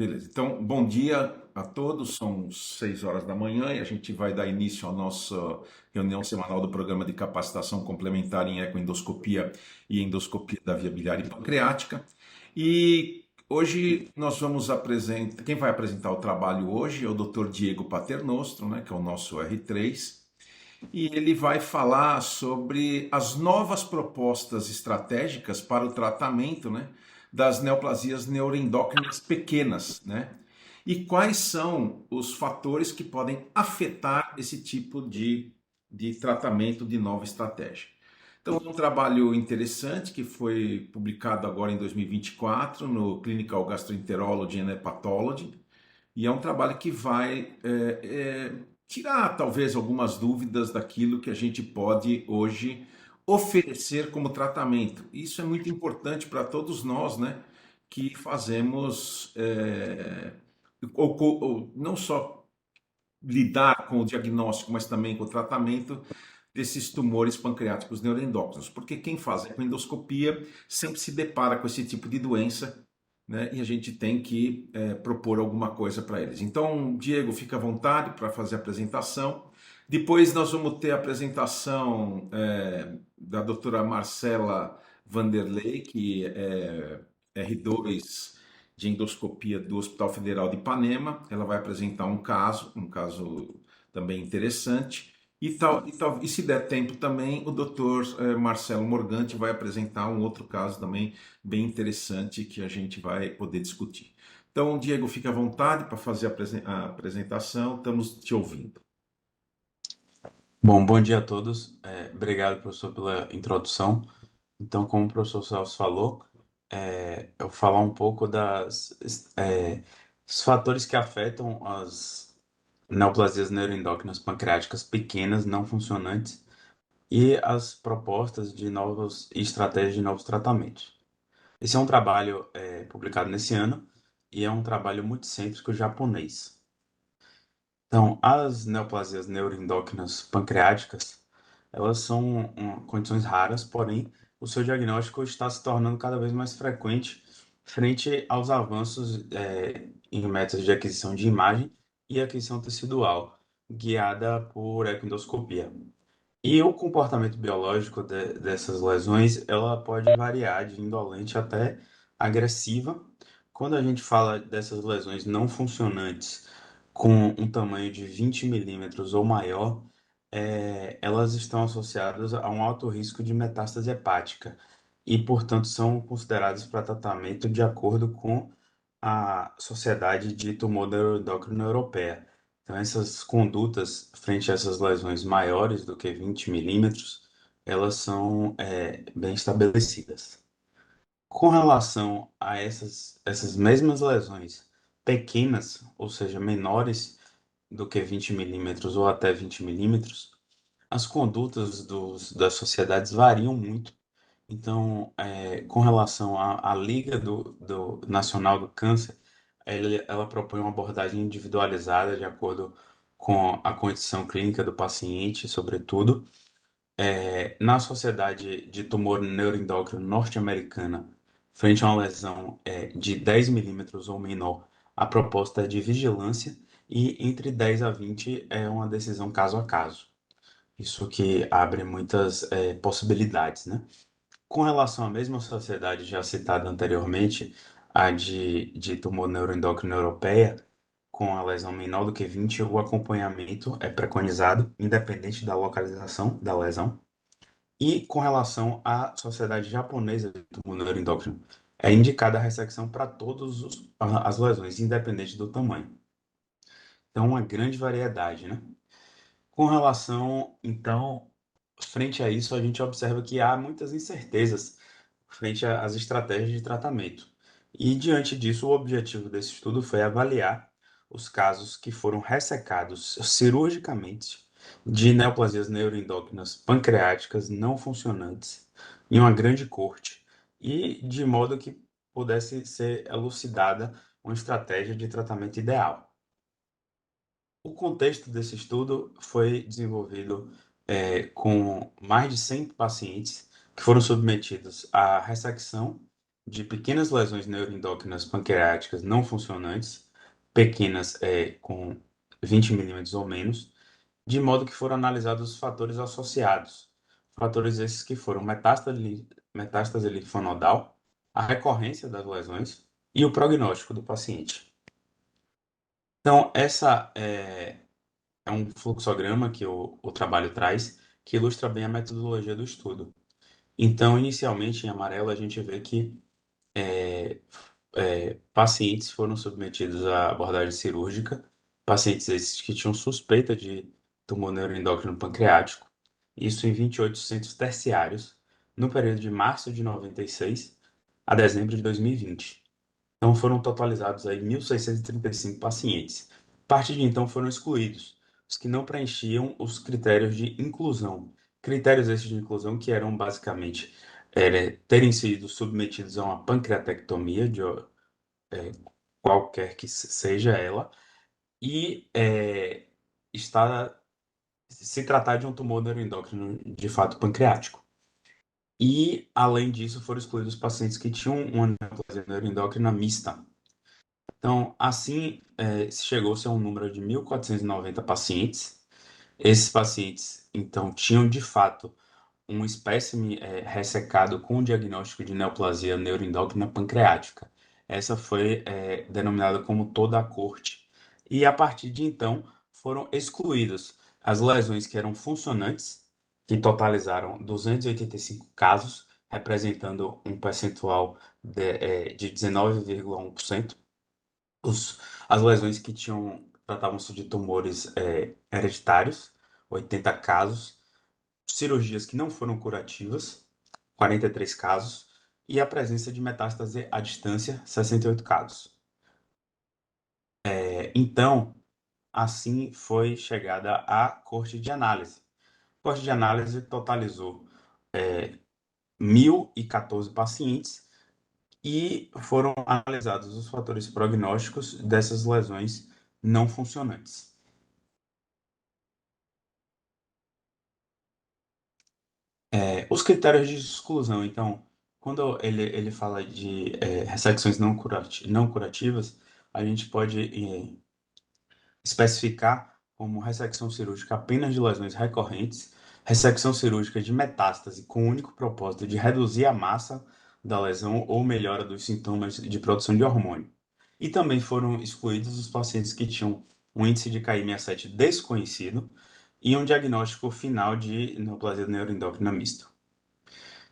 Beleza. Então, bom dia a todos. São 6 horas da manhã e a gente vai dar início à nossa reunião semanal do programa de capacitação complementar em ecoendoscopia e endoscopia da via biliar e pancreática. E hoje nós vamos apresentar. Quem vai apresentar o trabalho hoje é o Dr. Diego Paternostro, né, que é o nosso R3. E ele vai falar sobre as novas propostas estratégicas para o tratamento, né, das neoplasias neuroendócrinas pequenas, né? E quais são os fatores que podem afetar esse tipo de tratamento de nova estratégia. Então, é um trabalho interessante que foi publicado agora em 2024 no Clinical Gastroenterology and Hepatology, e é um trabalho que vai tirar talvez algumas dúvidas daquilo que a gente pode hoje oferecer como tratamento. Isso é muito importante para todos nós, né? Que fazemos ou não só lidar com o diagnóstico, mas também com o tratamento desses tumores pancreáticos neuroendócrinos, porque quem faz a endoscopia sempre se depara com esse tipo de doença, né? E a gente tem que propor alguma coisa para eles. Então, Diego, fica à vontade para fazer a apresentação. Depois nós vamos ter a apresentação da doutora Marcela Vanderlei, que é R2 de endoscopia do Hospital Federal de Ipanema. Ela vai apresentar um caso também interessante. E se der tempo também, o doutor Marcelo Morganti vai apresentar um outro caso também bem interessante que a gente vai poder discutir. Então, Diego, fique à vontade para fazer a apresentação, estamos te ouvindo. Bom dia a todos. Obrigado, professor, pela introdução. Então, como o professor Celso falou, eu vou falar um pouco dos fatores que afetam as neoplasias neuroendócrinas pancreáticas pequenas, não funcionantes, e as propostas de novos e estratégias de novos tratamentos. Esse é um trabalho publicado nesse ano e é um trabalho multicêntrico japonês. Então, as neoplasias neuroendócrinas pancreáticas, elas são condições raras, porém, o seu diagnóstico está se tornando cada vez mais frequente frente aos avanços em métodos de aquisição de imagem e aquisição tecidual, guiada por ecoendoscopia. E o comportamento biológico dessas lesões, ela pode variar de indolente até agressiva. Quando a gente fala dessas lesões não funcionantes com um tamanho de 20 milímetros ou maior, elas estão associadas a um alto risco de metástase hepática e, portanto, são consideradas para tratamento de acordo com a Sociedade de Tumor Neuroendócrino Europeia. Então, essas condutas frente a essas lesões maiores do que 20 milímetros, elas são bem estabelecidas. Com relação a essas mesmas lesões pequenas, ou seja, menores do que 20 milímetros ou até 20 milímetros, as condutas das sociedades variam muito. Então, com relação à Liga do Nacional do Câncer, ela propõe uma abordagem individualizada de acordo com a condição clínica do paciente, sobretudo. Na Sociedade de Tumor Neuroendócrino Norte-Americana, frente a uma lesão de 10 milímetros ou menor, a proposta é de vigilância e entre 10 a 20 é uma decisão caso a caso. Isso que abre muitas possibilidades, né? Com relação à mesma sociedade já citada anteriormente, a de tumor neuroendócrino europeia, com a lesão menor do que 20, o acompanhamento é preconizado, independente da localização da lesão. E com relação à sociedade japonesa de tumor neuroendócrino, é indicada a ressecção para todas as lesões, independente do tamanho. Então, uma grande variedade, né? Com relação, então, frente a isso, a gente observa que há muitas incertezas frente às estratégias de tratamento. E, diante disso, o objetivo desse estudo foi avaliar os casos que foram ressecados cirurgicamente de neoplasias neuroendócrinas pancreáticas não funcionantes em uma grande corte e de modo que pudesse ser elucidada uma estratégia de tratamento ideal. O contexto desse estudo foi desenvolvido com mais de 100 pacientes que foram submetidos à ressecção de pequenas lesões neuroendócrinas pancreáticas não funcionantes, pequenas com 20 milímetros ou menos, de modo que foram analisados os fatores associados. Fatores esses que foram metástase linfonodal, a recorrência das lesões e o prognóstico do paciente. Então, essa é um fluxograma que o trabalho traz, que ilustra bem a metodologia do estudo. Então, inicialmente, em amarelo, a gente vê que é, pacientes foram submetidos à abordagem cirúrgica, pacientes esses que tinham suspeita de tumor neuroendócrino pancreático, isso em 28 centros terciários, no período de março de 96 a dezembro de 2020. Então foram totalizados aí 1.635 pacientes. A partir de então foram excluídos os que não preenchiam os critérios de inclusão. Critérios esses de inclusão que eram basicamente terem sido submetidos a uma pancreatectomia é, qualquer que seja ela, e se tratar de um tumor neuroendócrino de fato pancreático. E, além disso, foram excluídos pacientes que tinham uma neoplasia neuroendócrina mista. Então, assim, chegou-se a um número de 1.490 pacientes. Esses pacientes, então, tinham de fato um espécime ressecado com diagnóstico de neoplasia neuroendócrina pancreática. Essa foi denominada como toda a corte. E a partir de então foram excluídas as lesões que eram funcionantes, que totalizaram 285 casos, representando um percentual de 19,1%. As lesões que tratavam-se de tumores hereditários, 80 casos, cirurgias que não foram curativas, 43 casos, e a presença de metástase à distância, 68 casos. Então, assim foi chegada à corte de análise. A corte de análise totalizou 1.014 pacientes e foram analisados os fatores prognósticos dessas lesões não funcionantes. Os critérios de exclusão, então, quando ele fala de ressecções não curativas, a gente pode especificar como ressecção cirúrgica apenas de lesões recorrentes, ressecção cirúrgica de metástase com o único propósito de reduzir a massa da lesão ou melhora dos sintomas de produção de hormônio. E também foram excluídos os pacientes que tinham um índice de Ki67 desconhecido e um diagnóstico final de neoplasia neuroendócrina misto.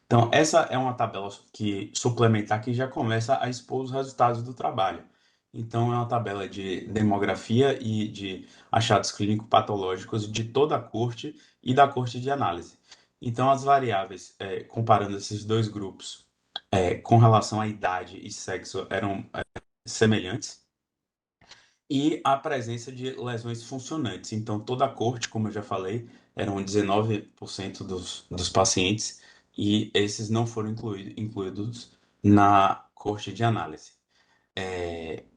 Então, essa é uma tabela suplementar que já começa a expor os resultados do trabalho. Então, é uma tabela de demografia e de achados clínico-patológicos de toda a corte e da corte de análise. Então, as variáveis, comparando esses dois grupos, com relação à idade e sexo, eram semelhantes. E a presença de lesões funcionantes. Então, toda a corte, como eu já falei, eram 19% dos pacientes, e esses não foram incluídos na corte de análise.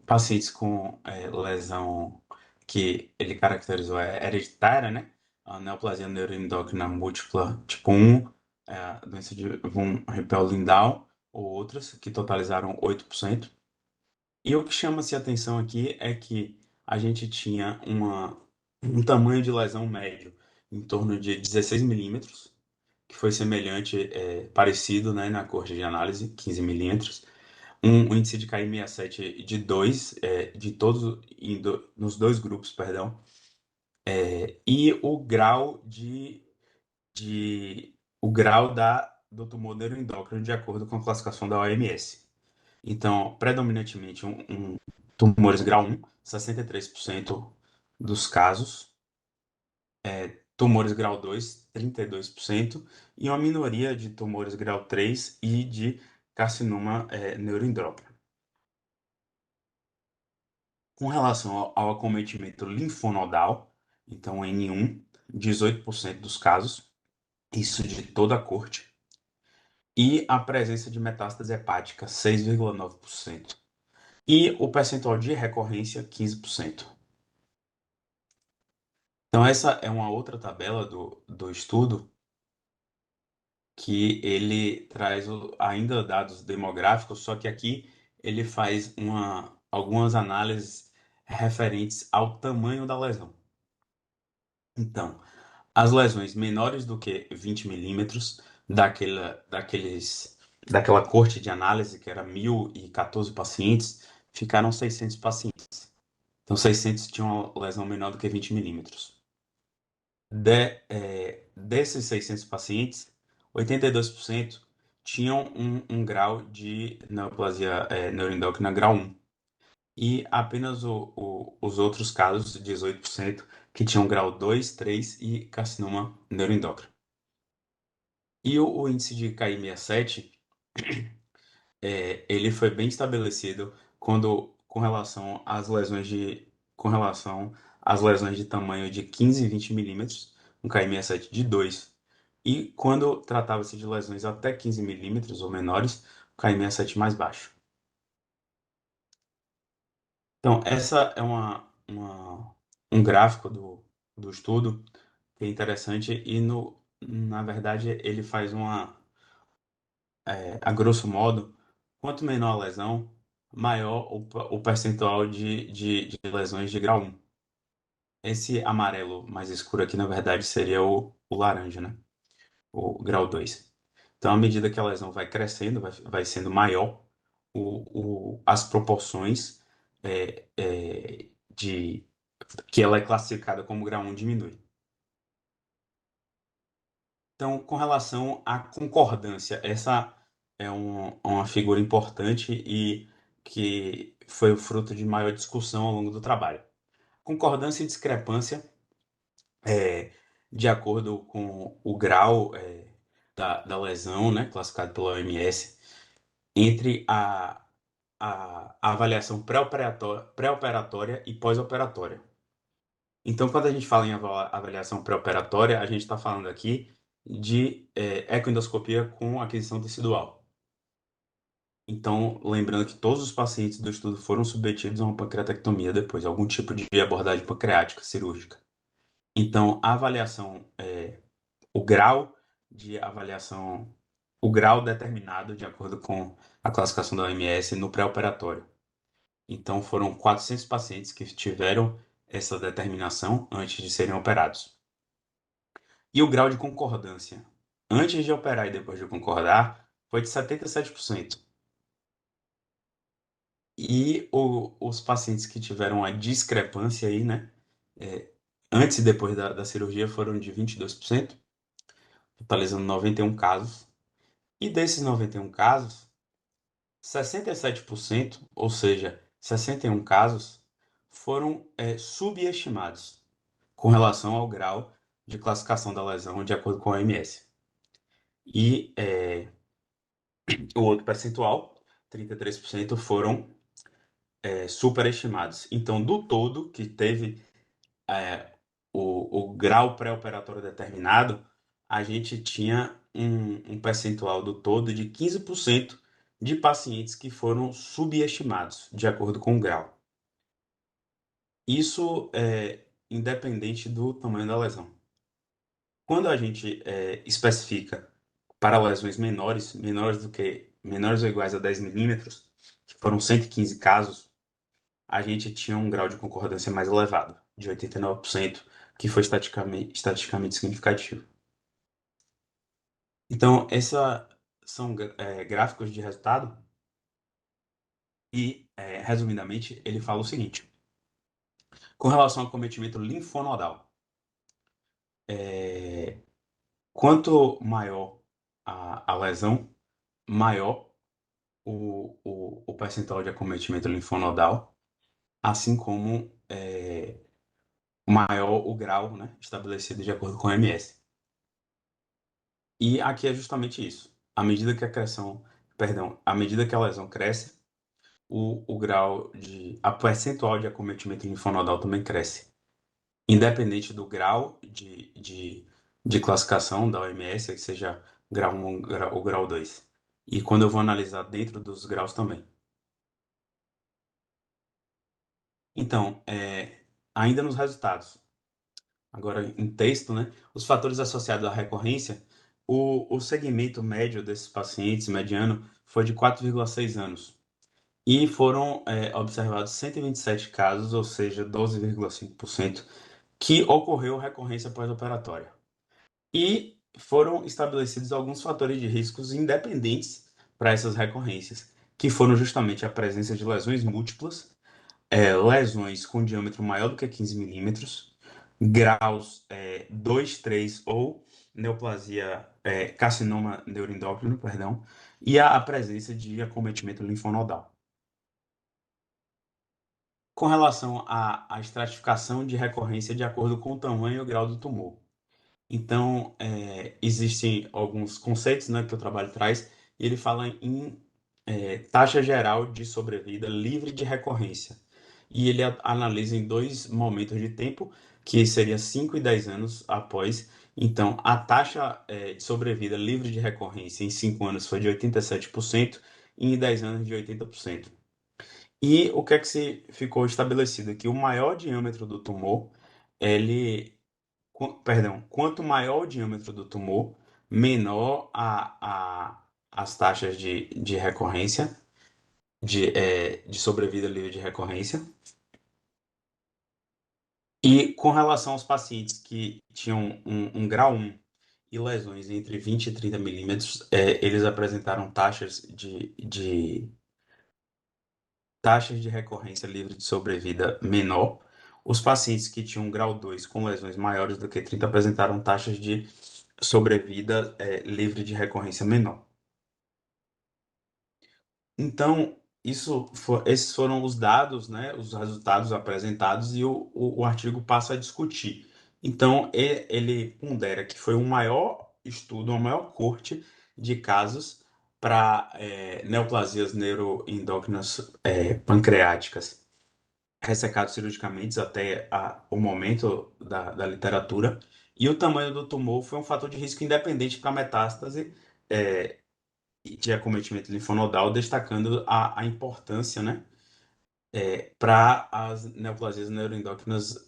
Pacientes com lesão que ele caracterizou hereditária, né? A neoplasia neuroendócrina múltipla tipo 1, a doença de von Hippel-Lindau, ou outras, que totalizaram 8%. E o que chama-se atenção aqui é que a gente tinha um tamanho de lesão médio em torno de 16 milímetros, que foi semelhante, parecido, né, na corte de análise, 15 milímetros. Um índice de Ki67 de 2, de todos, nos dois grupos, perdão. E o grau do tumor neuroendócrino de acordo com a classificação da OMS. Então, predominantemente, tumores grau 1, 63% dos casos, tumores grau 2, 32%, e uma minoria de tumores grau 3 e de carcinoma neuroendócrino. Com relação ao acometimento linfonodal, então N1, 18% dos casos, isso de toda a corte, e a presença de metástase hepática, 6,9%. E o percentual de recorrência, 15%. Então, essa é uma outra tabela do estudo que ele traz ainda dados demográficos, só que aqui ele faz algumas análises referentes ao tamanho da lesão. Então, as lesões menores do que 20 milímetros daquela corte de análise, que era 1.014 pacientes, ficaram 600 pacientes. Então, 600 tinham uma lesão menor do que 20 milímetros. Desses 600 pacientes, 82% tinham um grau de neoplasia neuroendócrina grau 1. E apenas os outros casos, 18%, que tinham grau 2, 3 e carcinoma neuroendócrino. E o índice de KI67, ele foi bem estabelecido com relação às lesões de tamanho de 15 e 20 milímetros, um KI67 de 2. E quando tratava-se de lesões até 15 milímetros ou menores, o KI67 mais baixo. Então, essa é um gráfico do estudo que é interessante e, na verdade, ele faz a grosso modo, quanto menor a lesão, maior o percentual de lesões de grau 1. Esse amarelo mais escuro aqui, na verdade, seria o laranja, né? O grau 2. Então, à medida que a lesão vai crescendo, vai sendo maior, as proporções de que ela é classificada como grau 1 diminui. Então, com relação à concordância, essa é uma figura importante e que foi o fruto de maior discussão ao longo do trabalho. Concordância e discrepância, de acordo com o grau da lesão, né, classificado pela OMS, entre a avaliação pré-operatória e pós-operatória. Então, quando a gente fala em avaliação pré-operatória, a gente está falando aqui de ecoendoscopia com aquisição tecidual. Então, lembrando que todos os pacientes do estudo foram submetidos a uma pancreatectomia depois, algum tipo de abordagem pancreática cirúrgica. Então, a avaliação, o grau de avaliação, o grau determinado de acordo com a classificação da OMS no pré-operatório. Então, foram 400 pacientes que tiveram essa determinação antes de serem operados. E o grau de concordância, antes de operar e depois de concordar, foi de 77%. E os pacientes que tiveram a discrepância aí, né, é, antes e depois da cirurgia foram de 22%, totalizando 91 casos. E desses 91 casos, 67%, ou seja, 61 casos, foram subestimados com relação ao grau de classificação da lesão de acordo com a OMS. E o outro percentual, 33%, foram superestimados. Então, do todo, que teve o grau pré-operatório determinado, a gente tinha um percentual do todo de 15% de pacientes que foram subestimados, de acordo com o grau. Isso é independente do tamanho da lesão. Quando a gente especifica para lesões menores ou iguais a 10 milímetros, que foram 115 casos, a gente tinha um grau de concordância mais elevado, de 89%, que foi estatisticamente significativo. Então, esses são gráficos de resultado e, resumidamente, ele fala o seguinte. Com relação ao acometimento linfonodal, quanto maior a lesão, maior o percentual de acometimento linfonodal, assim como maior o grau, né, estabelecido de acordo com a OMS. E aqui é justamente isso. À medida que a lesão cresce, a percentual de acometimento linfonodal também cresce. Independente do grau de classificação da OMS, que seja grau 1 ou grau 2. E quando eu vou analisar dentro dos graus também. Então, ainda nos resultados, agora em texto, né, os fatores associados à recorrência, O segmento médio desses pacientes, mediano, foi de 4,6 anos. E foram observados 127 casos, ou seja, 12,5%, que ocorreu recorrência pós-operatória. E foram estabelecidos alguns fatores de riscos independentes para essas recorrências, que foram justamente a presença de lesões múltiplas, lesões com diâmetro maior do que 15 milímetros, graus 2, 3 ou neoplasia, carcinoma neuroendócrino, perdão, e a presença de acometimento linfonodal. Com relação à estratificação de recorrência de acordo com o tamanho e o grau do tumor. Então, existem alguns conceitos, né, que o trabalho traz, e ele fala em taxa geral de sobrevida livre de recorrência. E ele analisa em dois momentos de tempo, que seria 5 e 10 anos após. Então, a taxa de sobrevida livre de recorrência em 5 anos foi de 87% e em 10 anos de 80%. E o que é que se ficou estabelecido? Que o maior diâmetro do tumor, ele perdão, quanto maior o diâmetro do tumor, menor as taxas de recorrência, de sobrevida livre de recorrência. E com relação aos pacientes que tinham um grau 1 e lesões entre 20 e 30 milímetros, eles apresentaram taxas de recorrência livre de sobrevida menor. Os pacientes que tinham grau 2 com lesões maiores do que 30 apresentaram taxas de sobrevida livre de recorrência menor. Então, esses foram os dados, né, os resultados apresentados e o artigo passa a discutir. Então, ele pondera que foi um maior estudo, uma maior corte de casos para neoplasias neuroendócrinas pancreáticas ressecados cirurgicamente até o momento da literatura, e o tamanho do tumor foi um fator de risco independente para metástase de acometimento linfonodal, destacando a importância, né, para as neoplasias neuroendócrinas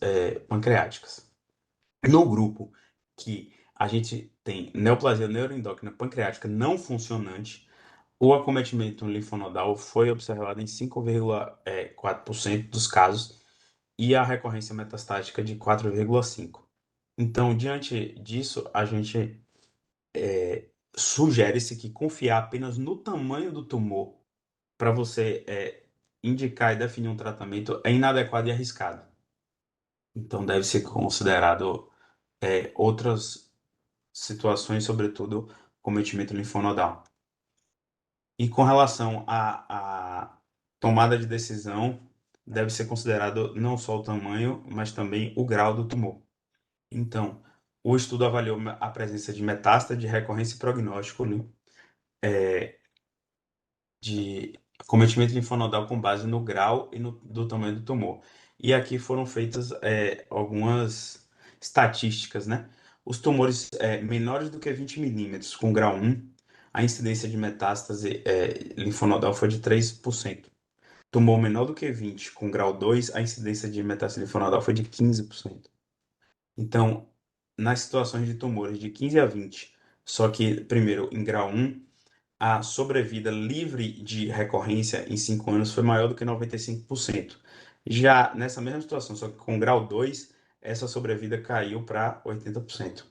pancreáticas. No grupo que a gente tem neoplasia neuroendócrina pancreática não funcionante, o acometimento linfonodal foi observado em 5,4% dos casos e a recorrência metastática de 4,5%. Então, diante disso, a gente sugere-se que confiar apenas no tamanho do tumor para você indicar e definir um tratamento é inadequado e arriscado. Então, deve ser considerado outras situações, sobretudo cometimento linfonodal. E com relação à tomada de decisão, deve ser considerado não só o tamanho, mas também o grau do tumor. Então, o estudo avaliou a presença de metástase, de recorrência e prognóstico, né, de cometimento linfonodal com base no grau e do tamanho do tumor. E aqui foram feitas algumas estatísticas, né? Os tumores menores do que 20 milímetros, com grau 1, a incidência de metástase linfonodal foi de 3%. Tumor menor do que 20, com grau 2, a incidência de metástase linfonodal foi de 15%. Então, nas situações de tumores de 15 a 20, só que, primeiro, em grau 1, a sobrevida livre de recorrência em 5 anos foi maior do que 95%. Já nessa mesma situação, só que com grau 2, essa sobrevida caiu para 80%.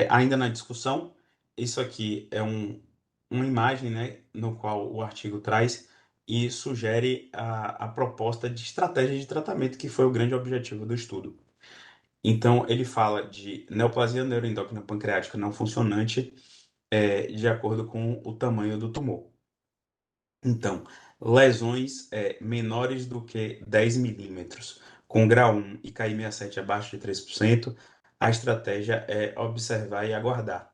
Ainda na discussão, isso aqui é uma imagem, né, no qual o artigo traz e sugere a proposta de estratégia de tratamento, que foi o grande objetivo do estudo. Então, ele fala de neoplasia neuroendócrina pancreática não funcionante de acordo com o tamanho do tumor. Então, lesões menores do que 10 milímetros, com grau 1 e KI67 abaixo de 3%, a estratégia é observar e aguardar.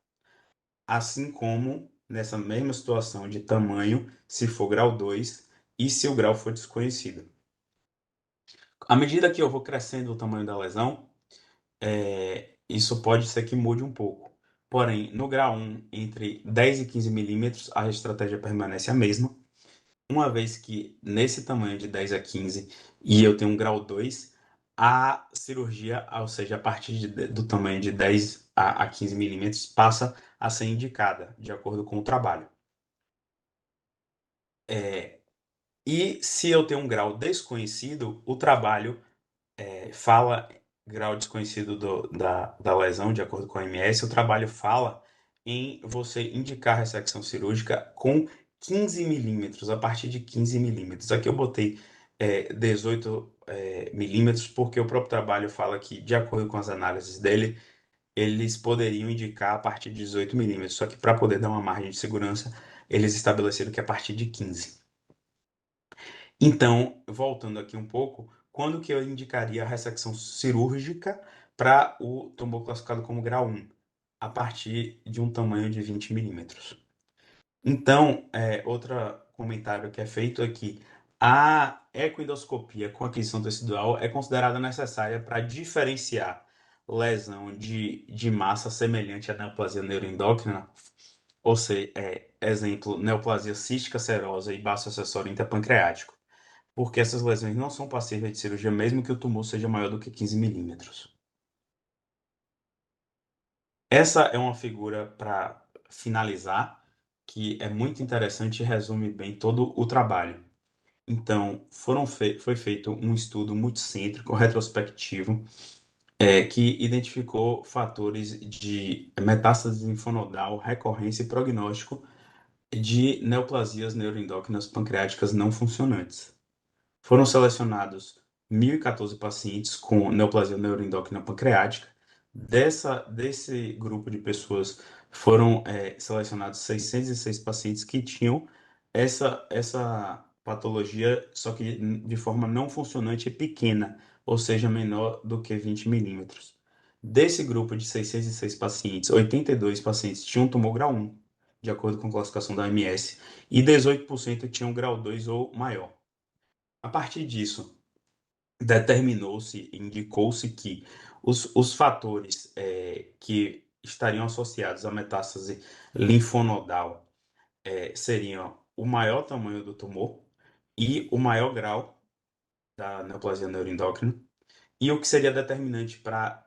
Assim como nessa mesma situação de tamanho, se for grau 2 e se o grau for desconhecido. À medida que eu vou crescendo o tamanho da lesão, isso pode ser que mude um pouco. Porém, no grau 1, entre 10 e 15 milímetros, a estratégia permanece a mesma. Uma vez que nesse tamanho de 10 a 15 e eu tenho um grau 2, a cirurgia, ou seja, a partir do tamanho de 10 a 15 milímetros, passa a ser indicada, de acordo com o trabalho. E se eu tenho um grau desconhecido, o trabalho fala grau desconhecido da lesão, de acordo com a OMS, o trabalho fala em você indicar ressecção cirúrgica com 15 milímetros, a partir de 15 milímetros. Aqui eu botei 18 milímetros, porque o próprio trabalho fala que, de acordo com as análises dele, eles poderiam indicar a partir de 18 milímetros, só que para poder dar uma margem de segurança, eles estabeleceram que é a partir de 15. Então, voltando aqui um pouco, quando que eu indicaria a ressecção cirúrgica para o tumor classificado como grau 1? A partir de um tamanho de 20 milímetros. Então, outro comentário que é feito é que a ecoendoscopia com aquisição tecidual é considerada necessária para diferenciar lesão de massa semelhante à neoplasia neuroendócrina, ou seja, exemplo, neoplasia cística serosa e baço acessório interpancreático, porque essas lesões não são passíveis de cirurgia, mesmo que o tumor seja maior do que 15 milímetros. Essa é uma figura para finalizar, que é muito interessante e resume bem todo o trabalho. Então, foi feito um estudo multicêntrico, retrospectivo, que identificou fatores de metástase linfonodal, recorrência e prognóstico de neoplasias neuroendócrinas pancreáticas não funcionantes. Foram selecionados 1.014 pacientes com neoplasia neuroendócrina pancreática. Desse grupo de pessoas foram selecionados 606 pacientes que tinham essa patologia, só que de forma não funcionante e pequena, ou seja, menor do que 20 milímetros. Desse grupo de 606 pacientes, 82 pacientes tinham tumor grau 1, de acordo com a classificação da OMS, e 18% tinham grau 2 ou maior. A partir disso, determinou-se, indicou-se que os fatores que estariam associados à metástase linfonodal seriam o maior tamanho do tumor e o maior grau da neoplasia neuroendócrina, e o que seria determinante para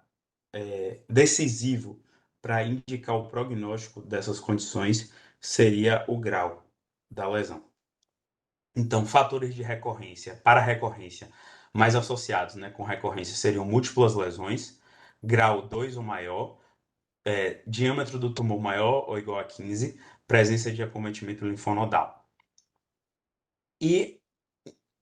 decisivo para indicar o prognóstico dessas condições seria o grau da lesão. Então, fatores de recorrência, para recorrência, mais associados, né, com recorrência seriam múltiplas lesões, grau 2 ou maior, diâmetro do tumor maior ou igual a 15, presença de acometimento linfonodal. E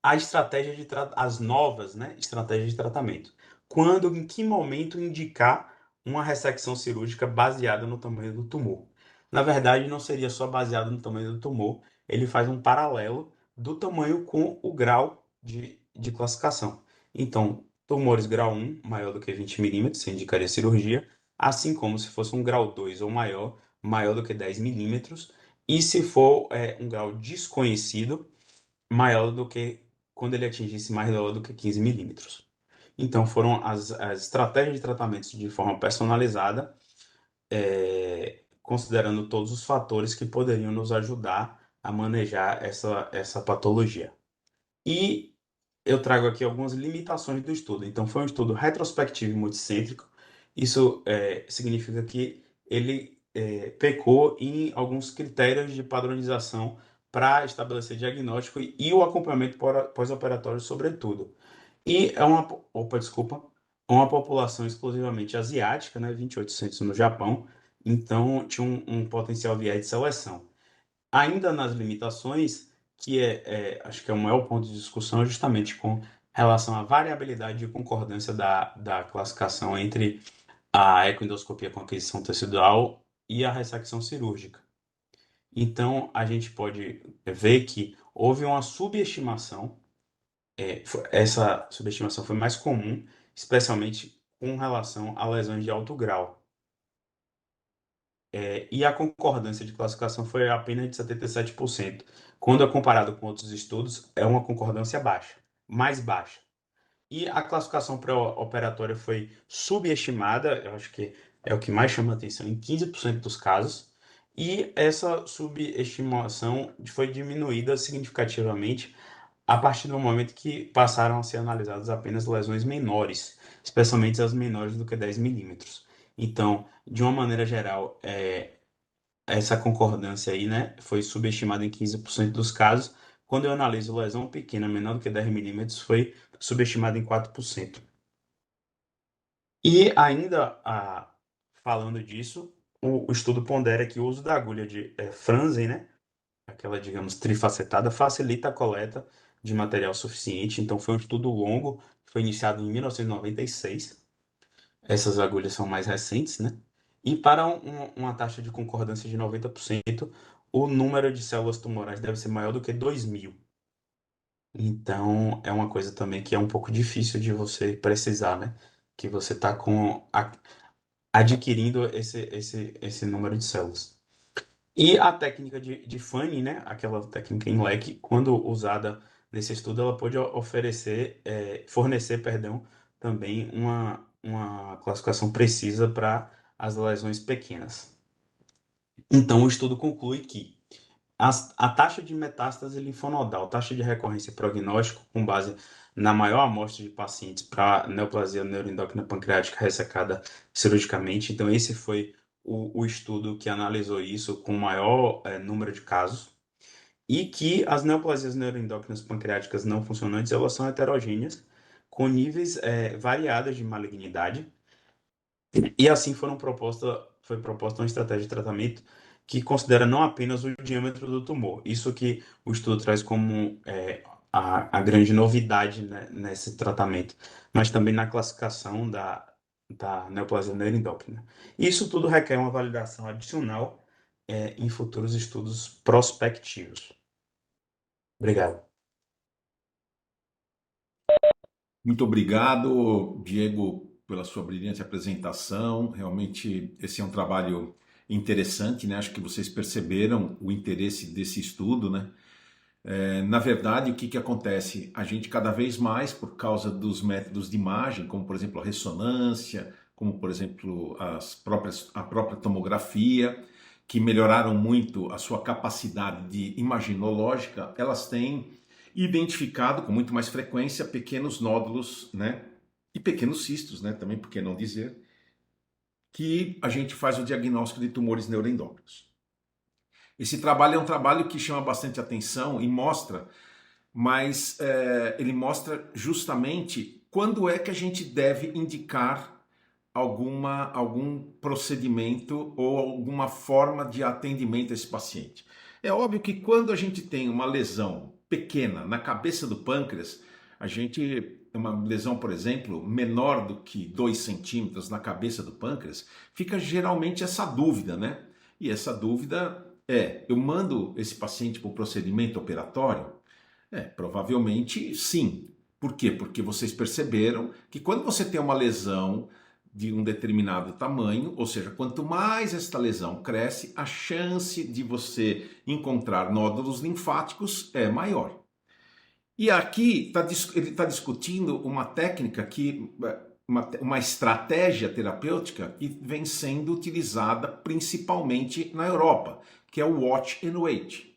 a estratégia as novas, né, estratégias de tratamento. Quando, em que momento indicar uma ressecção cirúrgica baseada no tamanho do tumor? Na verdade, não seria só baseado no tamanho do tumor, ele faz um paralelo do tamanho com o grau de classificação. Então, tumores grau 1, maior do que 20 milímetros, você indicaria cirurgia, assim como se fosse um grau 2 ou maior, maior do que 10 milímetros, e se for um grau desconhecido, maior do que quando ele atingisse mais do que 15 milímetros. Então, foram as estratégias de tratamento de forma personalizada, considerando todos os fatores que poderiam nos ajudar a manejar essa patologia. E eu trago aqui algumas limitações do estudo. Então, foi um estudo retrospectivo e multicêntrico. Isso significa que ele pecou em alguns critérios de padronização para estabelecer diagnóstico e o acompanhamento pós-operatório, sobretudo. E uma população exclusivamente asiática, né, 28 centros no Japão, então tinha um potencial viés de seleção. Ainda nas limitações, que acho que é o maior ponto de discussão, é justamente com relação à variabilidade de concordância da classificação entre a ecoendoscopia com aquisição tecidual e a ressecção cirúrgica. Então, a gente pode ver que houve uma subestimação, essa subestimação foi mais comum, especialmente com relação a lesões de alto grau. E a concordância de classificação foi apenas de 77%. Quando é comparado com outros estudos, é uma concordância baixa, mais baixa. E a classificação pré-operatória foi subestimada, eu acho que é o que mais chama atenção, em 15% dos casos, e essa subestimação foi diminuída significativamente a partir do momento que passaram a ser analisadas apenas lesões menores, especialmente as menores do que 10 milímetros. Então, de uma maneira geral, essa concordância aí, né, foi subestimada em 15% dos casos. Quando eu analiso lesão pequena menor do que 10 milímetros, foi subestimada em 4%. E ainda falando disso, o estudo pondera que o uso da agulha de Franzen, né, aquela, digamos, trifacetada, facilita a coleta de material suficiente. Então, foi um estudo longo, foi iniciado em 1996. Essas agulhas são mais recentes, né? E para uma taxa de concordância de 90%, o número de células tumorais deve ser maior do que 2.000. Então, é uma coisa também que é um pouco difícil de você precisar, né? Que você está adquirindo esse número de células. E a técnica de Fanning, né, aquela técnica em leque, quando usada nesse estudo, ela pode fornecer, perdão, também uma classificação precisa para as lesões pequenas. Então, o estudo conclui que a taxa de metástase linfonodal, taxa de recorrência e prognóstico, com base na maior amostra de pacientes para neoplasia neuroendócrina pancreática ressecada cirurgicamente. Então, esse foi o estudo que analisou isso com o maior número de casos. E que as neoplasias neuroendócrinas pancreáticas não funcionantes, elas são heterogêneas, com níveis variados de malignidade. E assim foi proposta uma estratégia de tratamento que considera não apenas o diâmetro do tumor. Isso que o estudo traz como a grande novidade, né, nesse tratamento, mas também na classificação da neoplasia neuroendócrina. Isso tudo requer uma validação adicional em futuros estudos prospectivos. Obrigado. Muito obrigado, Diego, pela sua brilhante apresentação. Realmente, esse é um trabalho interessante, né? Acho que vocês perceberam o interesse desse estudo, né? Na verdade, o que que acontece? A gente cada vez mais, por causa dos métodos de imagem, como por exemplo a ressonância, como por exemplo a própria tomografia, que melhoraram muito a sua capacidade de imaginológica, elas têm identificado com muito mais frequência pequenos nódulos, né? E pequenos cistos, né? Também, por que não dizer, que a gente faz o diagnóstico de tumores neuroendócrinos. Esse trabalho é um trabalho que chama bastante atenção e mostra, mas ele mostra justamente quando é que a gente deve indicar algum procedimento ou alguma forma de atendimento a esse paciente. É óbvio que quando a gente tem uma lesão pequena na cabeça do pâncreas, uma lesão, por exemplo, menor do que 2 centímetros na cabeça do pâncreas, fica geralmente essa dúvida, né? E essa dúvida eu mando esse paciente para o procedimento operatório? Provavelmente sim. Por quê? Porque vocês perceberam que quando você tem uma lesão de um determinado tamanho, ou seja, quanto mais esta lesão cresce, a chance de você encontrar nódulos linfáticos é maior. E aqui ele está discutindo uma técnica uma estratégia terapêutica que vem sendo utilizada principalmente na Europa, que é o Watch and Wait.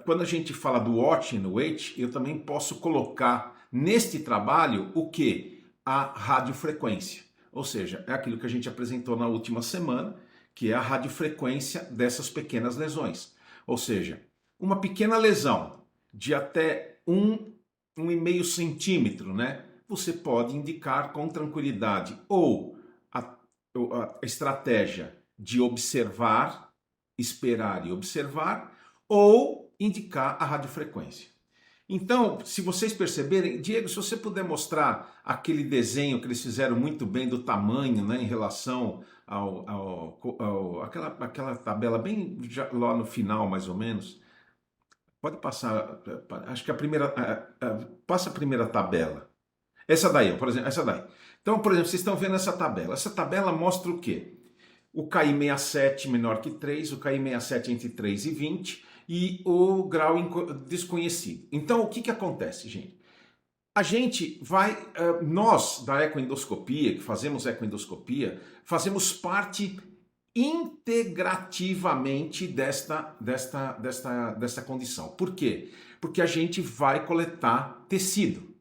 Quando a gente fala do Watch and Wait, eu também posso colocar neste trabalho o que? A radiofrequência. Ou seja, é aquilo que a gente apresentou na última semana, que é a radiofrequência dessas pequenas lesões. Ou seja, uma pequena lesão de até 1,5 centímetro, né? Você pode indicar com tranquilidade ou a estratégia de observar, esperar e observar, ou indicar a radiofrequência. Então, se vocês perceberem, Diego, se você puder mostrar aquele desenho que eles fizeram muito bem do tamanho, né, em relação àquela tabela bem lá no final, mais ou menos. Pode passar, acho que passa a primeira tabela. Essa daí, por exemplo, essa daí. Então, por exemplo, vocês estão vendo essa tabela. Essa tabela mostra o quê? O KI67 menor que 3, o KI67 entre 3 e 20 e o grau desconhecido. Então, o que que acontece, gente? A gente nós da ecoendoscopia, que fazemos ecoendoscopia, fazemos parte integrativamente desta condição. Por quê? porque a gente vai coletar tecido.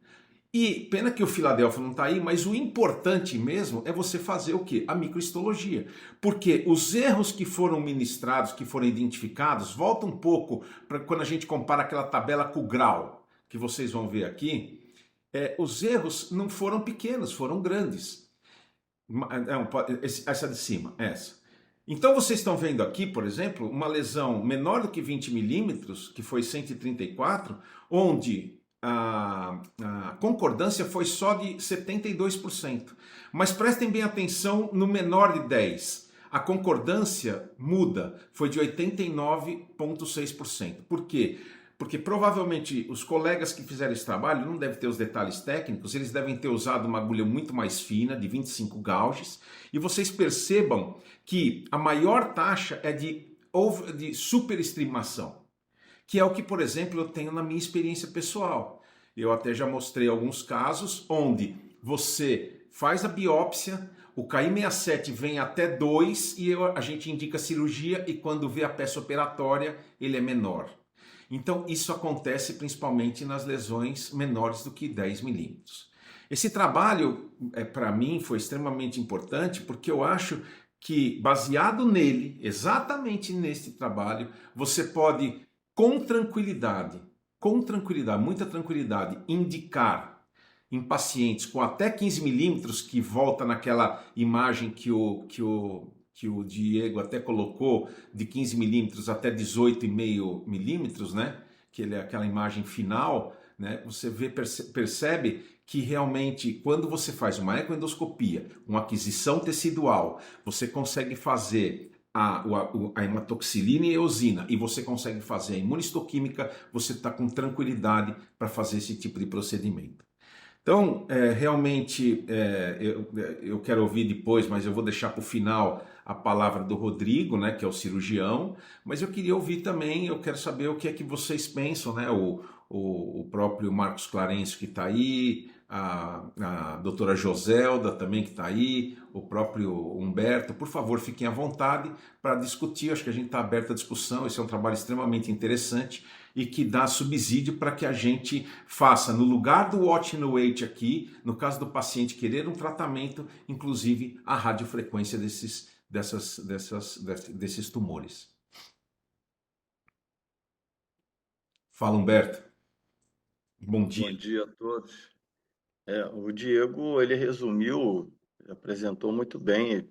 E pena que o Filadélfia não está aí, mas o importante mesmo é você fazer o quê? A microhistologia. Porque os erros que foram ministrados, que foram identificados, volta um pouco para quando a gente compara aquela tabela com o grau, que vocês vão ver aqui. Os erros não foram pequenos, foram grandes. Não, essa de cima, essa. Então vocês estão vendo aqui, por exemplo, uma lesão menor do que 20 milímetros, que foi 134, onde a concordância foi só de 72%. Mas prestem bem atenção no menor de 10. A concordância muda, foi de 89,6%. Por quê? Porque provavelmente os colegas que fizeram esse trabalho não devem ter os detalhes técnicos, eles devem ter usado uma agulha muito mais fina, de 25 gauges, e vocês percebam que a maior taxa é de superestimação, que é o que, por exemplo, eu tenho na minha experiência pessoal. Eu até já mostrei alguns casos onde você faz a biópsia, o KI67 vem até 2 e a gente indica cirurgia e quando vê a peça operatória ele é menor. Então, isso acontece principalmente nas lesões menores do que 10 milímetros. Esse trabalho, para mim, foi extremamente importante porque eu acho que, baseado nele, exatamente nesse trabalho, você pode, com tranquilidade, muita tranquilidade, indicar em pacientes com até 15 milímetros, que volta naquela imagem que o Diego até colocou, de 15 milímetros até 18,5 milímetros, né? Que ele é aquela imagem final, né? Você percebe que realmente, quando você faz uma ecoendoscopia, uma aquisição tecidual, você consegue fazer a hematoxilina e a eosina e você consegue fazer a imunistoquímica, você está com tranquilidade para fazer esse tipo de procedimento. Então, realmente, eu quero ouvir depois, mas eu vou deixar para o final a palavra do Rodrigo, né, que é o cirurgião, mas eu queria ouvir também, eu quero saber o que é que vocês pensam, né, o próprio Marcos Clarencio que está aí, a doutora Joselda também que está aí, o próprio Humberto, por favor, fiquem à vontade para discutir, acho que a gente está aberto à discussão, esse é um trabalho extremamente interessante, e que dá subsídio para que a gente faça, no lugar do watch and wait aqui, no caso do paciente querer um tratamento, inclusive a radiofrequência desses tumores. Fala, Humberto. Bom dia. Bom dia a todos. O Diego, ele resumiu, apresentou muito bem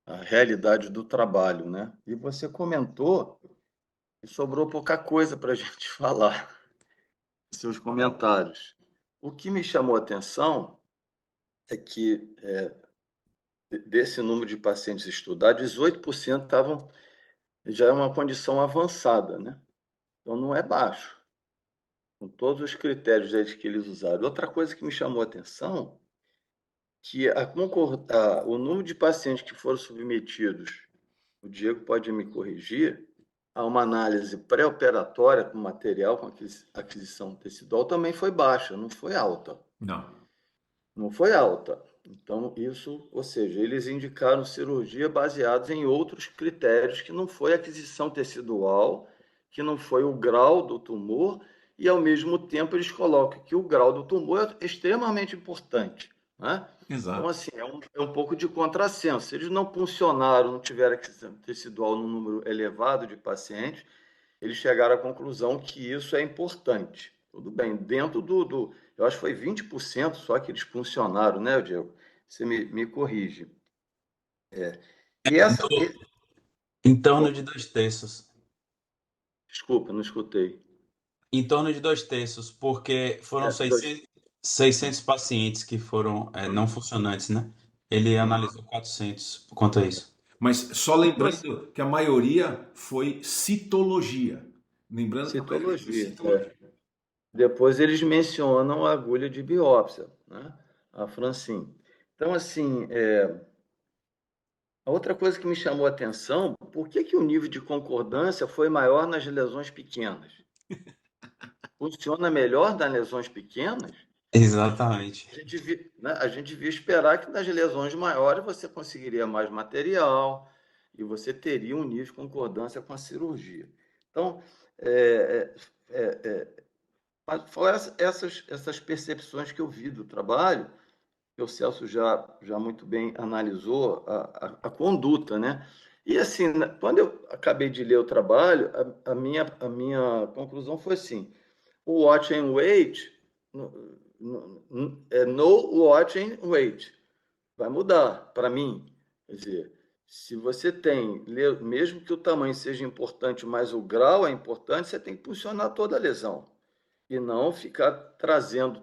a realidade do trabalho, né? E você comentou que sobrou pouca coisa para a gente falar, seus comentários. O que me chamou a atenção é que, desse número de pacientes estudados, 18% estavam, já é uma condição avançada, né? Então, não é baixo, com todos os critérios que eles usaram. Outra coisa que me chamou a atenção que o número de pacientes que foram submetidos, o Diego pode me corrigir, a uma análise pré-operatória com material, com aquisição tecidual, também foi baixa, não foi alta. Não. Não foi alta. Então, isso, ou seja, eles indicaram cirurgia baseados em outros critérios, que não foi aquisição tecidual, que não foi o grau do tumor, e ao mesmo tempo eles colocam que o grau do tumor é extremamente importante, né? Exato. Então, assim, é um pouco de contrassenso. Se eles não funcionaram, não tiveram aquisição tecidual num número elevado de pacientes, eles chegaram à conclusão que isso é importante. Tudo bem, dentro eu acho que foi 20% só que eles funcionaram, né, Diego? Você me corrige. E essa. Em torno de 2 terços. Desculpa, não escutei. Em torno de 2 terços, porque foram Dois. 600 pacientes que foram não funcionantes, né? Ele analisou 400 quanto a isso. Mas só Então, assim, lembrando que a maioria foi citologia. Lembrando que a maioria foi citologia. citologia. Depois eles mencionam a agulha de biópsia, né? A Francine. Então, assim, a outra coisa que me chamou a atenção, por que o nível de concordância foi maior nas lesões pequenas? Funciona melhor nas lesões pequenas? Exatamente. A gente devia esperar que nas lesões maiores você conseguiria mais material e você teria um nível de concordância com a cirurgia. Então, Fora essas percepções que eu vi do trabalho, que o Celso já muito bem analisou a conduta, né? E assim, quando eu acabei de ler o trabalho, a minha conclusão foi assim: o watch and wait é no watch and wait. Vai mudar para mim. Quer dizer, se você tem, mesmo que o tamanho seja importante, mas o grau é importante, você tem que funcionar toda a lesão e não ficar trazendo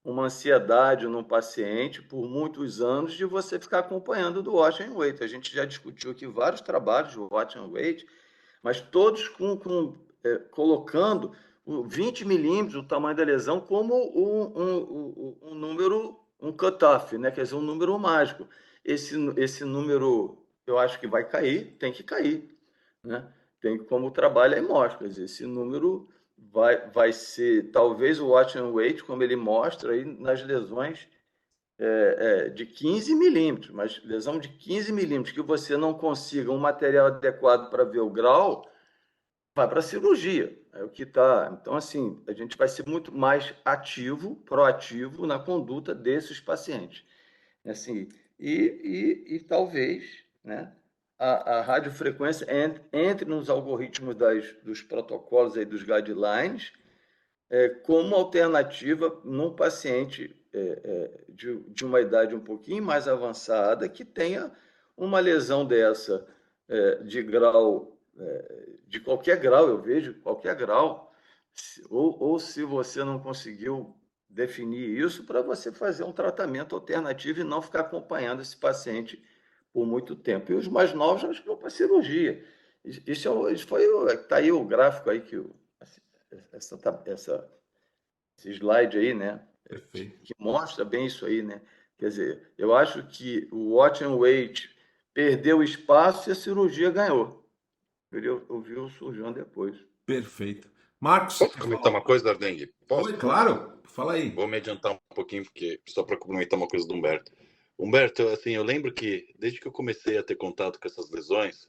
uma ansiedade no paciente por muitos anos de você ficar acompanhando do watch and wait. A gente já discutiu aqui vários trabalhos de watch and wait, mas todos colocando 20 milímetros, o tamanho da lesão, como um número, um cutoff, né? Quer dizer, um número mágico. Esse número, eu acho que vai cair, tem que cair, né? Tem como o trabalho aí mostra, quer dizer, esse número vai ser talvez o watch and wait, como ele mostra aí nas lesões de 15 milímetros, mas lesão de 15 milímetros que você não consiga um material adequado para ver o grau, vai para a cirurgia. É o que está. Então, assim, a gente vai ser muito mais ativo, proativo na conduta desses pacientes. Assim, e talvez, né, a radiofrequência entre nos algoritmos dos protocolos aí, dos guidelines, como alternativa num paciente de uma idade um pouquinho mais avançada que tenha uma lesão dessa de grau, de qualquer grau, eu vejo, qualquer grau, ou se você não conseguiu definir isso, para você fazer um tratamento alternativo e não ficar acompanhando esse paciente por muito tempo. E os mais novos já vão para cirurgia. Isso foi, está aí o gráfico aí que essa, esse slide aí, né? Perfeito. Que mostra bem isso aí, né? Quer dizer, eu acho que o watch and wait perdeu espaço e a cirurgia ganhou. Ele ouviu o surgindo depois. Perfeito. Marcos, Posso quer comentar falar? uma coisa, Dardengue? Posso? Oi, claro. Fala aí. Vou me adiantar um pouquinho, porque só para complementar uma coisa do Humberto. Humberto, assim, eu lembro que desde que eu comecei a ter contato com essas lesões,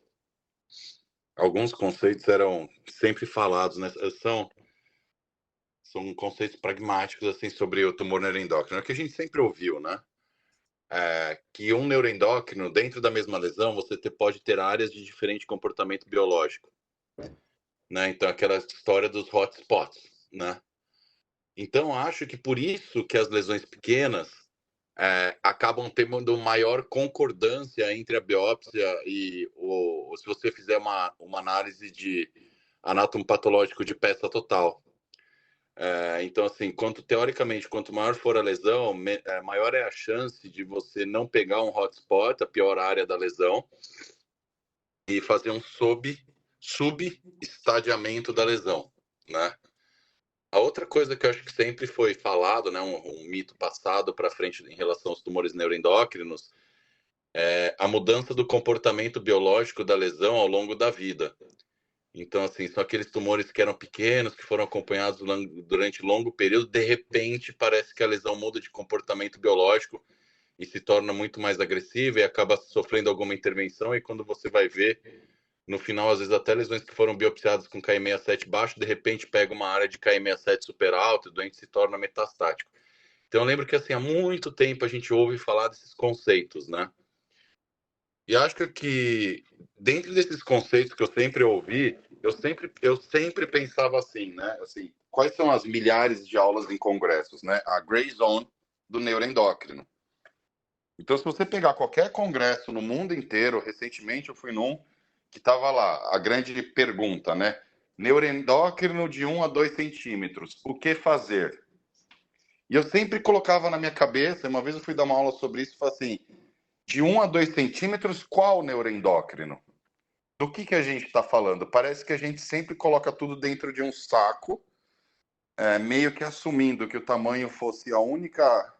alguns conceitos eram sempre falados, né? São conceitos pragmáticos, assim, sobre o tumor neuroendócrino, que a gente sempre ouviu, né? Que um neuroendócrino, dentro da mesma lesão, pode ter áreas de diferente comportamento biológico, né? Então, aquela história dos hotspots, né? Então, acho que por isso que as lesões pequenas acabam tendo maior concordância entre a biópsia e se você fizer uma análise de anátomo patológico de peça total. Então, assim, teoricamente, quanto maior for a lesão, maior é a chance de você não pegar um hotspot, a pior área da lesão, e fazer um subestadiamento da lesão, né? A outra coisa que eu acho que sempre foi falado, né, um mito passado para frente em relação aos tumores neuroendócrinos, é a mudança do comportamento biológico da lesão ao longo da vida. Então, assim, são aqueles tumores que eram pequenos, que foram acompanhados durante longo período, de repente parece que a lesão muda de comportamento biológico e se torna muito mais agressiva e acaba sofrendo alguma intervenção, e quando você vai ver, no final, às vezes até lesões que foram biopsiadas com Ki67 baixo, de repente pega uma área de Ki67 super alto e o doente se torna metastático. Então eu lembro que assim, há muito tempo a gente ouve falar desses conceitos, né? E acho que dentro desses conceitos que eu sempre ouvi, eu sempre pensava assim, né? Assim, quais são as milhares de aulas em congressos, né? A gray zone do neuroendócrino. Então, se você pegar qualquer congresso no mundo inteiro, recentemente eu fui num que estava lá, a grande pergunta, né? Neuroendócrino de 1 a 2 centímetros, o que fazer? E eu sempre colocava na minha cabeça, uma vez eu fui dar uma aula sobre isso, e falei assim, de 1 a 2 centímetros, qual neuroendócrino? Do que a gente está falando? Parece que a gente sempre coloca tudo dentro de um saco, meio que assumindo que o tamanho fosse a única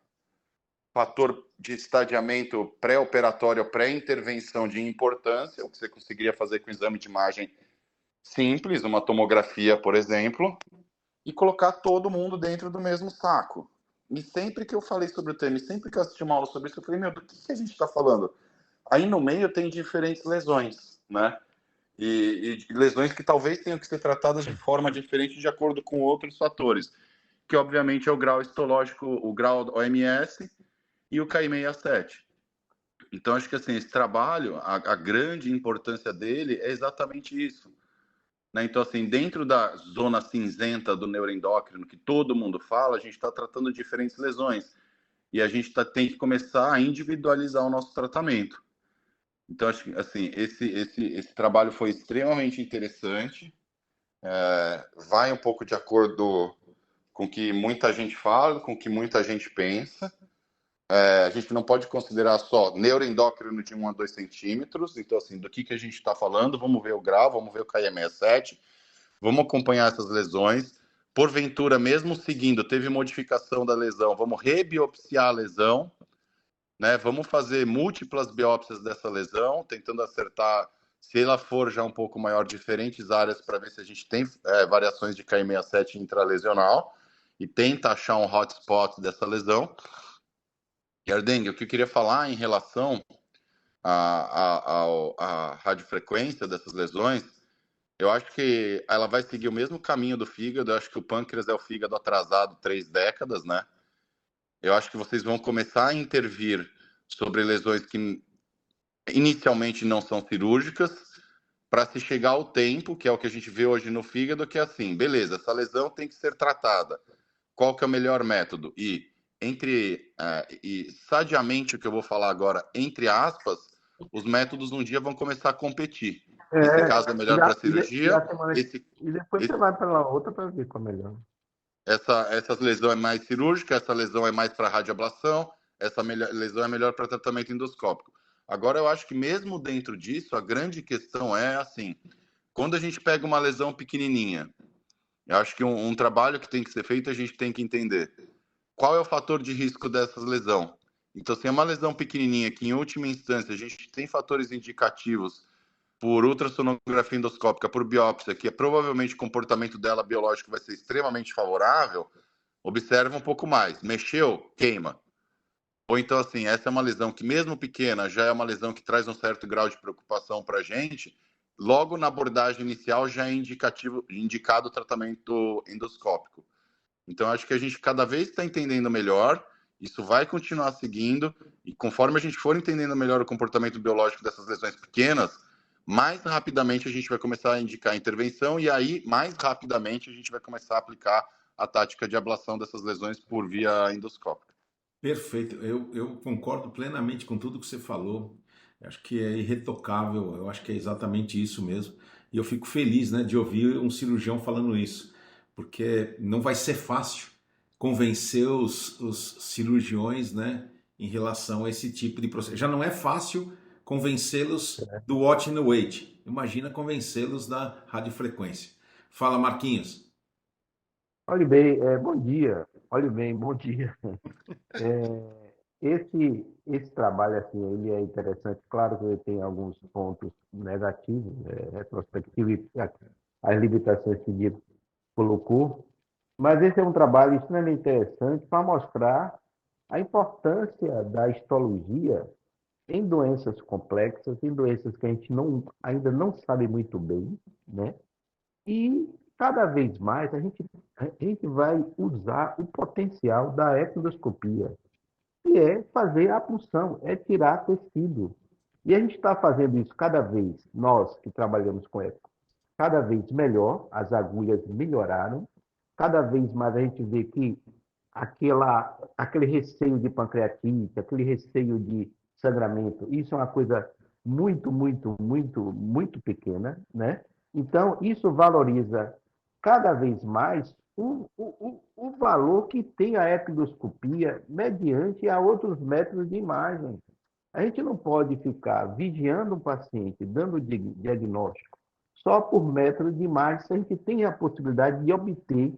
fator de estadiamento pré-operatório, pré-intervenção de importância, o que você conseguiria fazer com exame de imagem simples, uma tomografia, por exemplo, e colocar todo mundo dentro do mesmo saco. E sempre que eu falei sobre o tema, sempre que eu assisti uma aula sobre isso, eu falei, meu, do que a gente está falando? Aí no meio tem diferentes lesões, né? e lesões que talvez tenham que ser tratadas de forma diferente de acordo com outros fatores, que obviamente é o grau histológico, o grau OMS e o Ki-67. Então, acho que assim, esse trabalho, a grande importância dele é exatamente isso. Né? Então, assim, dentro da zona cinzenta do neuroendócrino, que todo mundo fala, a gente está tratando diferentes lesões. E a gente tem que começar a individualizar o nosso tratamento. Então, acho que assim, esse trabalho foi extremamente interessante. Vai um pouco de acordo com o que muita gente fala, com o que muita gente pensa. A gente não pode considerar só neuroendócrino de 1 a 2 centímetros. Então, assim, do que a gente está falando? Vamos ver o grau, vamos ver o Ki-67, vamos acompanhar essas lesões. Porventura, mesmo seguindo, teve modificação da lesão, vamos rebiopsiar a lesão, né? Vamos fazer múltiplas biópsias dessa lesão, tentando acertar, se ela for já um pouco maior, diferentes áreas, para ver se a gente tem variações de Ki-67 intralesional e tenta achar um hotspot dessa lesão. E Ardengue, o que eu queria falar em relação à radiofrequência dessas lesões, eu acho que ela vai seguir o mesmo caminho do fígado. Eu acho que o pâncreas é o fígado atrasado 3 décadas, né? Eu acho que vocês vão começar a intervir sobre lesões que inicialmente não são cirúrgicas, para se chegar ao tempo, que é o que a gente vê hoje no fígado, que é assim, beleza, essa lesão tem que ser tratada. Qual que é o melhor método? E sadiamente o que eu vou falar agora, entre aspas, os métodos um dia vão começar a competir. Esse caso é melhor para cirurgia. E depois você vai para a outra para ver qual é melhor. Essa lesão é mais cirúrgica, essa lesão é mais para radioablação, essa lesão é melhor para tratamento endoscópico. Agora, eu acho que mesmo dentro disso, a grande questão é assim, quando a gente pega uma lesão pequenininha, eu acho que um trabalho que tem que ser feito, a gente tem que entender qual é o fator de risco dessa lesão. Então, se é uma lesão pequenininha, que em última instância a gente tem fatores indicativos por ultrassonografia endoscópica, por biópsia, que provavelmente o comportamento dela biológico vai ser extremamente favorável, observa um pouco mais. Mexeu, queima. Ou então, assim, essa é uma lesão que, mesmo pequena, já é uma lesão que traz um certo grau de preocupação para a gente. Logo na abordagem inicial já é indicado o tratamento endoscópico. Então, acho que a gente cada vez está entendendo melhor, isso vai continuar seguindo, e conforme a gente for entendendo melhor o comportamento biológico dessas lesões pequenas, mais rapidamente a gente vai começar a indicar a intervenção, e aí, mais rapidamente, a gente vai começar a aplicar a tática de ablação dessas lesões por via endoscópica. Perfeito, eu concordo plenamente com tudo que você falou. Acho que é irretocável, eu acho que é exatamente isso mesmo. E eu fico feliz, né, de ouvir um cirurgião falando isso, porque não vai ser fácil convencer os cirurgiões, né, em relação a esse tipo de processo. Já não é fácil convencê-los do watch and wait. Imagina convencê-los da radiofrequência. Fala, Marquinhos. Olhe bem, bom dia. Olhe bem, bom dia. Esse trabalho, assim, ele é interessante. Claro que ele tem alguns pontos negativos, retrospectivos, e as limitações que o Diego colocou, mas esse é um trabalho extremamente interessante para mostrar a importância da histologia em doenças complexas, em doenças que a gente ainda não sabe muito bem, né? E cada vez mais a gente vai usar o potencial da etnoscopia, que é fazer a punção, é tirar tecido. E a gente está fazendo isso cada vez, nós que trabalhamos com eco, cada vez melhor, as agulhas melhoraram, cada vez mais a gente vê que aquele receio de pancreatite, aquele receio de sangramento, isso é uma coisa muito, muito, muito, muito pequena, né? Então, isso valoriza cada vez mais o valor que tem a epidoscopia mediante a outros métodos de imagem. A gente não pode ficar vigiando um paciente, dando diagnóstico, só por método de imagem, se a gente tem a possibilidade de obter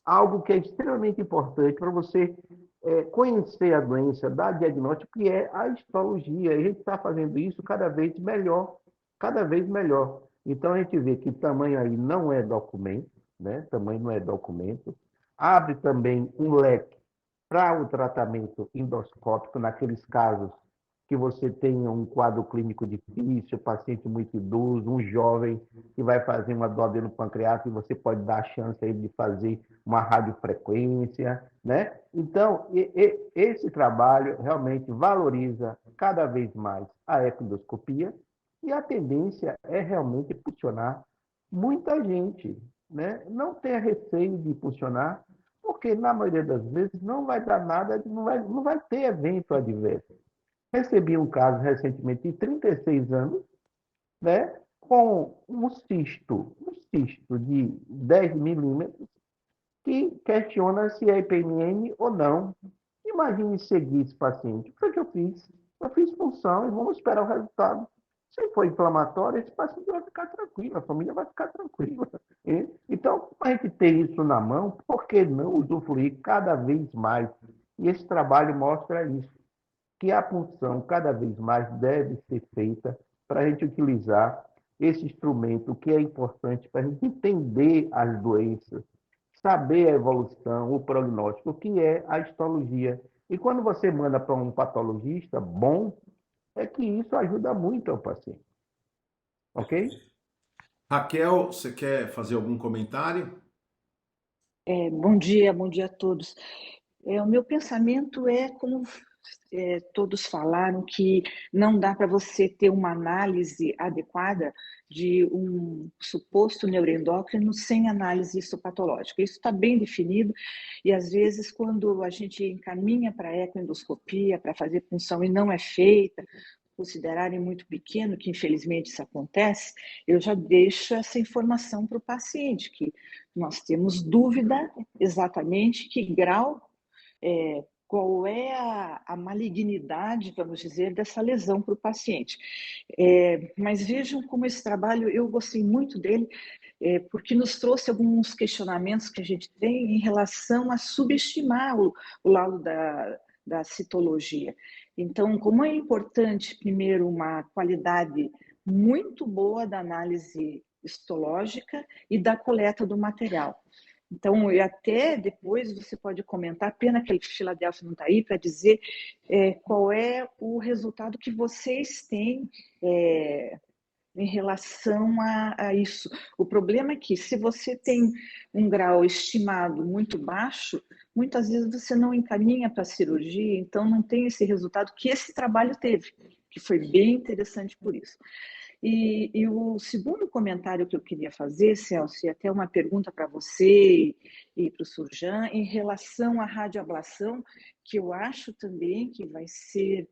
algo que é extremamente importante para você conhecer a doença, dar diagnóstico, que é a histologia. A gente está fazendo isso cada vez melhor, cada vez melhor. Então, a gente vê que tamanho aí não é documento, né? Tamanho não é documento. Abre também um leque para o tratamento endoscópico naqueles casos que você tenha um quadro clínico difícil, paciente muito idoso, um jovem que vai fazer uma duodeno pancreática e você pode dar a chance a ele de fazer uma radiofrequência, né? Então, esse trabalho realmente valoriza cada vez mais a ecoendoscopia e a tendência é realmente impulsionar muita gente, né? Não tenha receio de impulsionar, porque na maioria das vezes não vai dar nada, não vai ter evento adverso. Recebi um caso recentemente de 36 anos, né, com um cisto de 10 milímetros, que questiona se é IPMN ou não. Imagine seguir esse paciente. O que foi que eu fiz? Eu fiz punção e vamos esperar o resultado. Se for inflamatório, esse paciente vai ficar tranquilo, a família vai ficar tranquila. Então, como a gente tem isso na mão, por que não usufruir cada vez mais? E esse trabalho mostra isso, que a punção cada vez mais deve ser feita para a gente utilizar esse instrumento que é importante para a gente entender as doenças, saber a evolução, o prognóstico, que é a histologia. E quando você manda para um patologista bom, é que isso ajuda muito ao paciente. Ok? Raquel, você quer fazer algum comentário? Bom dia a todos. O meu pensamento é como todos falaram, que não dá para você ter uma análise adequada de um suposto neuroendócrino sem análise histopatológica. Isso está bem definido e, às vezes, quando a gente encaminha para a ecoendoscopia, para fazer punção e não é feita, considerarem muito pequeno, que infelizmente isso acontece, eu já deixo essa informação para o paciente, que nós temos dúvida exatamente que grau, qual é a malignidade, vamos dizer, dessa lesão para o paciente. Mas vejam como esse trabalho, eu gostei muito dele, porque nos trouxe alguns questionamentos que a gente tem em relação a subestimar o laudo da citologia. Então, como é importante, primeiro, uma qualidade muito boa da análise histológica e da coleta do material. Então, e até depois você pode comentar, pena que a Filadélfia não está aí para dizer qual é o resultado que vocês têm em relação a isso. O problema é que, se você tem um grau estimado muito baixo, muitas vezes você não encaminha para a cirurgia, então não tem esse resultado que esse trabalho teve, que foi bem interessante por isso. E o segundo comentário que eu queria fazer, Celso, e até uma pergunta para você e para o Surjan, em relação à radioablação, que eu acho também que vai ser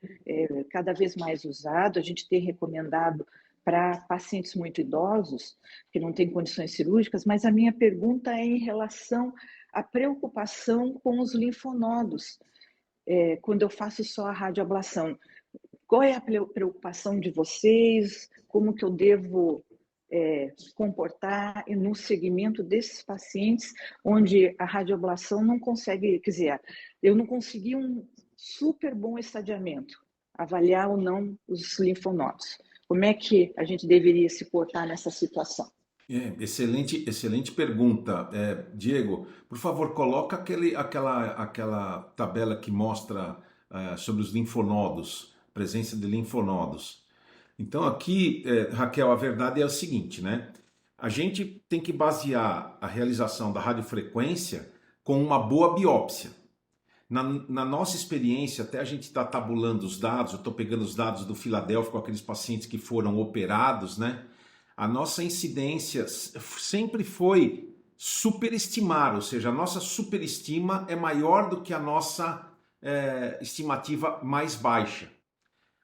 cada vez mais usado, a gente tem recomendado para pacientes muito idosos, que não têm condições cirúrgicas, mas a minha pergunta é em relação à preocupação com os linfonodos, quando eu faço só a radioablação. Qual é a preocupação de vocês? Como que eu devo comportar no segmento desses pacientes onde a radioablação não consegue, quer dizer, eu não consegui um super bom estadiamento, avaliar ou não os linfonodos. Como é que a gente deveria se portar nessa situação? Excelente pergunta. Diego, por favor, coloca aquela tabela que mostra sobre os linfonodos, presença de linfonodos. Então aqui, Raquel, a verdade é o seguinte, né? A gente tem que basear a realização da radiofrequência com uma boa biópsia. Na nossa experiência, até a gente está tabulando os dados, eu estou pegando os dados do Filadélfia com aqueles pacientes que foram operados, né? A nossa incidência sempre foi superestimar, ou seja, a nossa superestima é maior do que a nossa estimativa mais baixa.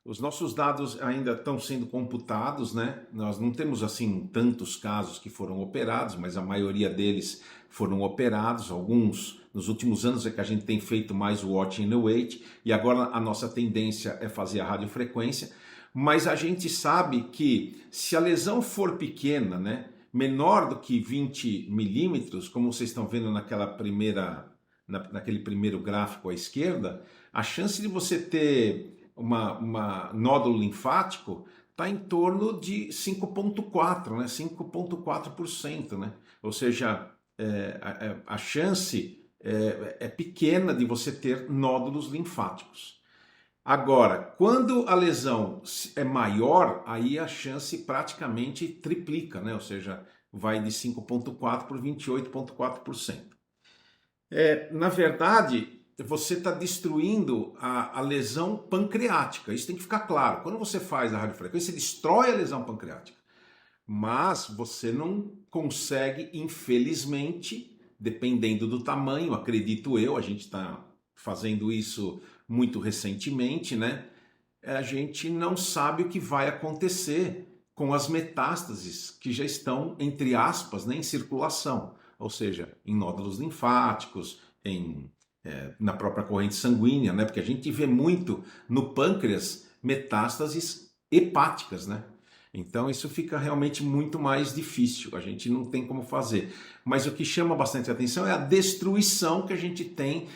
Os nossos dados ainda estão sendo computados, né? Nós não temos assim tantos casos que foram operados, mas a maioria deles foram operados. Alguns nos últimos anos é que a gente tem feito mais o watch and wait, e agora a nossa tendência é fazer a radiofrequência. Mas a gente sabe que se a lesão for pequena, né, menor do que 20 milímetros, como vocês estão vendo naquele primeiro gráfico à esquerda, a chance de você ter uma nódulo linfático está em torno de 5,4%, né? 5,4%, né? Ou seja, a chance é pequena de você ter nódulos linfáticos. Agora, quando a lesão é maior, aí a chance praticamente triplica, né? Ou seja, vai de 5,4% para 28,4%. Na verdade, você está destruindo a lesão pancreática. Isso tem que ficar claro. Quando você faz a radiofrequência, você destrói a lesão pancreática. Mas você não consegue, infelizmente, dependendo do tamanho, acredito eu, a gente está fazendo isso muito recentemente, né? A gente não sabe o que vai acontecer com as metástases que já estão, entre aspas, né, em circulação, ou seja, em nódulos linfáticos, na própria corrente sanguínea, né? Porque a gente vê muito no pâncreas metástases hepáticas, né? Então isso fica realmente muito mais difícil, a gente não tem como fazer. Mas o que chama bastante atenção é a destruição que a gente tem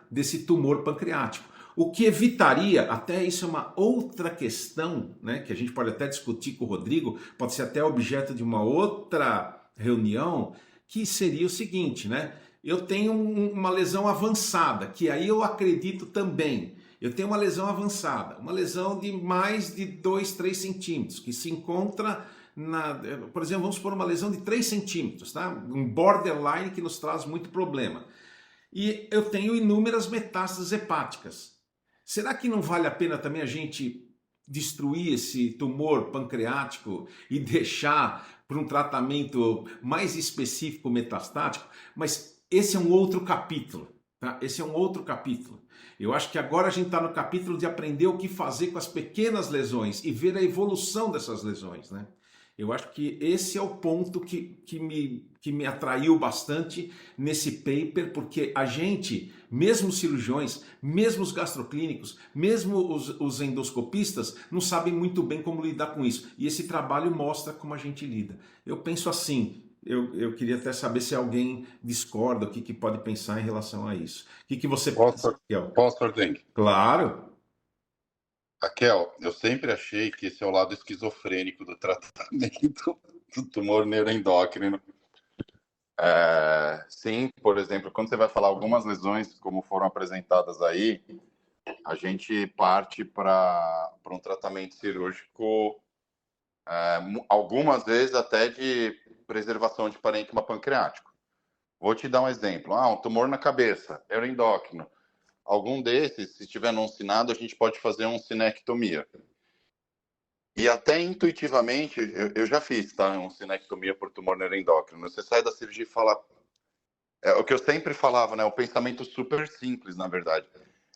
desse tumor pancreático. O que evitaria, até isso é uma outra questão, né, que a gente pode até discutir com o Rodrigo, pode ser até objeto de uma outra reunião, que seria o seguinte, né? Eu tenho uma lesão avançada, que aí eu acredito também. Eu tenho uma lesão avançada, uma lesão de mais de 2, 3 centímetros, que se encontra por exemplo, vamos supor uma lesão de 3 centímetros, tá? Um borderline que nos traz muito problema. E eu tenho inúmeras metástases hepáticas. Será que não vale a pena também a gente destruir esse tumor pancreático e deixar para um tratamento mais específico metastático? Mas esse é um outro capítulo, tá? Esse é um outro capítulo. Eu acho que agora a gente está no capítulo de aprender o que fazer com as pequenas lesões e ver a evolução dessas lesões, né? Eu acho que esse é o ponto que me atraiu bastante nesse paper, porque a gente, mesmo os cirurgiões, mesmo os gastroclínicos, mesmo os endoscopistas, não sabem muito bem como lidar com isso. E esse trabalho mostra como a gente lida. Eu penso assim, eu queria até saber se alguém discorda, o que pode pensar em relação a isso. O que você pensa, Raquel? Posso, Ardengue? Claro. Raquel, eu sempre achei que esse é o lado esquizofrênico do tratamento do tumor neuroendócrino. Sim, por exemplo, quando você vai falar algumas lesões, como foram apresentadas aí, a gente parte para um tratamento cirúrgico, algumas vezes até de preservação de parênquima pancreático. Vou te dar um exemplo. Um tumor na cabeça, neuroendócrino. Algum desses, se estiver anunciado, a gente pode fazer uma sinectomia. E até intuitivamente, eu já fiz, tá? Uma sinectomia por tumor neuroendócrino. Você sai da cirurgia e fala... É o que eu sempre falava, né? O pensamento super simples, na verdade.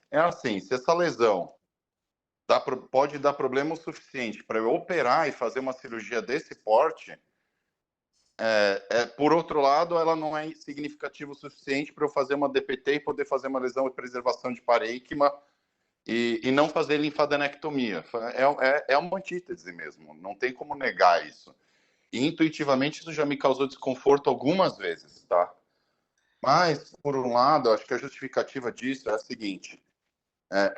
É assim, se essa lesão pode dar problema o suficiente para eu operar e fazer uma cirurgia desse porte, por outro lado, ela não é significativa o suficiente para eu fazer uma DPT e poder fazer uma lesão de preservação de parênquima e não fazer linfadenectomia. É uma antítese mesmo, não tem como negar isso. E intuitivamente isso já me causou desconforto algumas vezes, tá? Mas, por um lado, acho que a justificativa disso é a seguinte: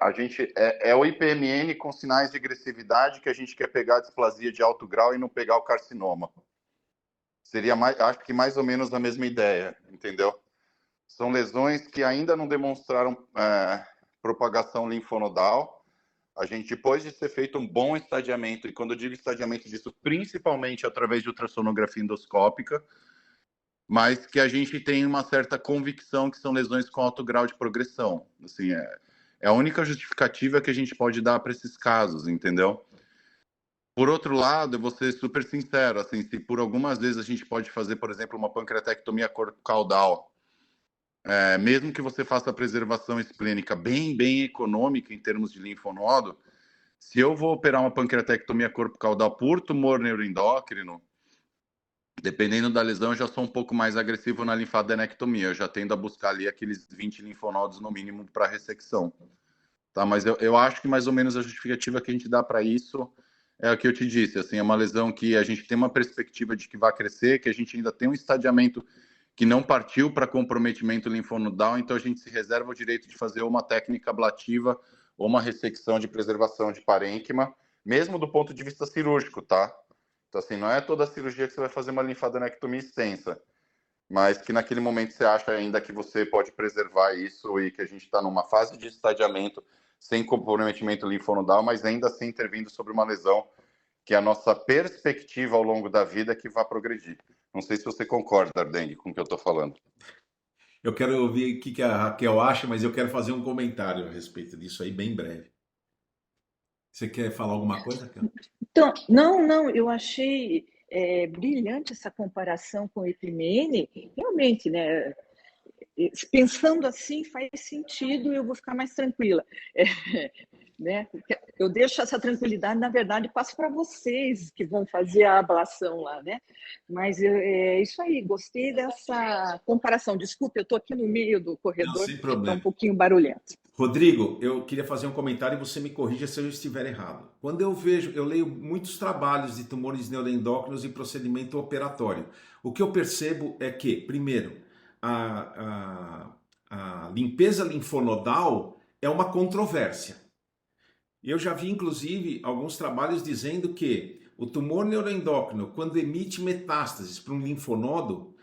a gente é o IPMN com sinais de agressividade que a gente quer pegar a displasia de alto grau e não pegar o carcinoma. Seria acho que mais ou menos a mesma ideia, entendeu? São lesões que ainda não demonstraram propagação linfonodal. A gente, depois de ser feito um bom estadiamento, e quando eu digo estadiamento disso, principalmente através de ultrassonografia endoscópica, mas que a gente tem uma certa convicção que são lesões com alto grau de progressão. Assim, é a única justificativa que a gente pode dar para esses casos, entendeu? Por outro lado, eu vou ser super sincero, assim, se por algumas vezes a gente pode fazer, por exemplo, uma pancreatectomia corpo-caudal, mesmo que você faça a preservação esplênica bem econômica em termos de linfonodo, se eu vou operar uma pancreatectomia corpo-caudal por tumor neuroendócrino, dependendo da lesão, eu já sou um pouco mais agressivo na linfadenectomia. Eu já tendo a buscar ali aqueles 20 linfonodos no mínimo para ressecção. Tá? Mas eu acho que mais ou menos a justificativa que a gente dá para isso é o que eu te disse. Assim, é uma lesão que a gente tem uma perspectiva de que vai crescer, que a gente ainda tem um estadiamento que não partiu para comprometimento linfonodal, então a gente se reserva o direito de fazer uma técnica ablativa ou uma ressecção de preservação de parênquima, mesmo do ponto de vista cirúrgico, tá? Então, assim, não é toda cirurgia que você vai fazer uma linfadenectomia extensa, mas que naquele momento você acha ainda que você pode preservar isso e que a gente está numa fase de estadiamento sem comprometimento linfonodal, mas ainda assim intervindo sobre uma lesão que é a nossa perspectiva ao longo da vida que vai progredir. Não sei se você concorda, Ardeng, com o que eu estou falando. Eu quero ouvir o que a Raquel acha, mas eu quero fazer um comentário a respeito disso aí, bem breve. Você quer falar alguma coisa, Raquel? Então, não, eu achei brilhante essa comparação com o IPMN. Realmente, né? Pensando assim faz sentido, eu vou ficar mais tranquila. Né? Eu deixo essa tranquilidade, na verdade, passo para vocês que vão fazer a ablação lá, né? Mas é isso aí, gostei dessa comparação. Desculpe, eu estou aqui no meio do Não, corredor, sem está um problema. pouquinho barulhento. Rodrigo, eu queria fazer um comentário e você me corrija se eu estiver errado. Quando eu leio muitos trabalhos de tumores neuroendócrinos e procedimento operatório. O que eu percebo é que, primeiro, a limpeza linfonodal é uma controvérsia. Eu já vi, inclusive, alguns trabalhos dizendo que o tumor neuroendócrino, quando emite metástases para um linfonodo,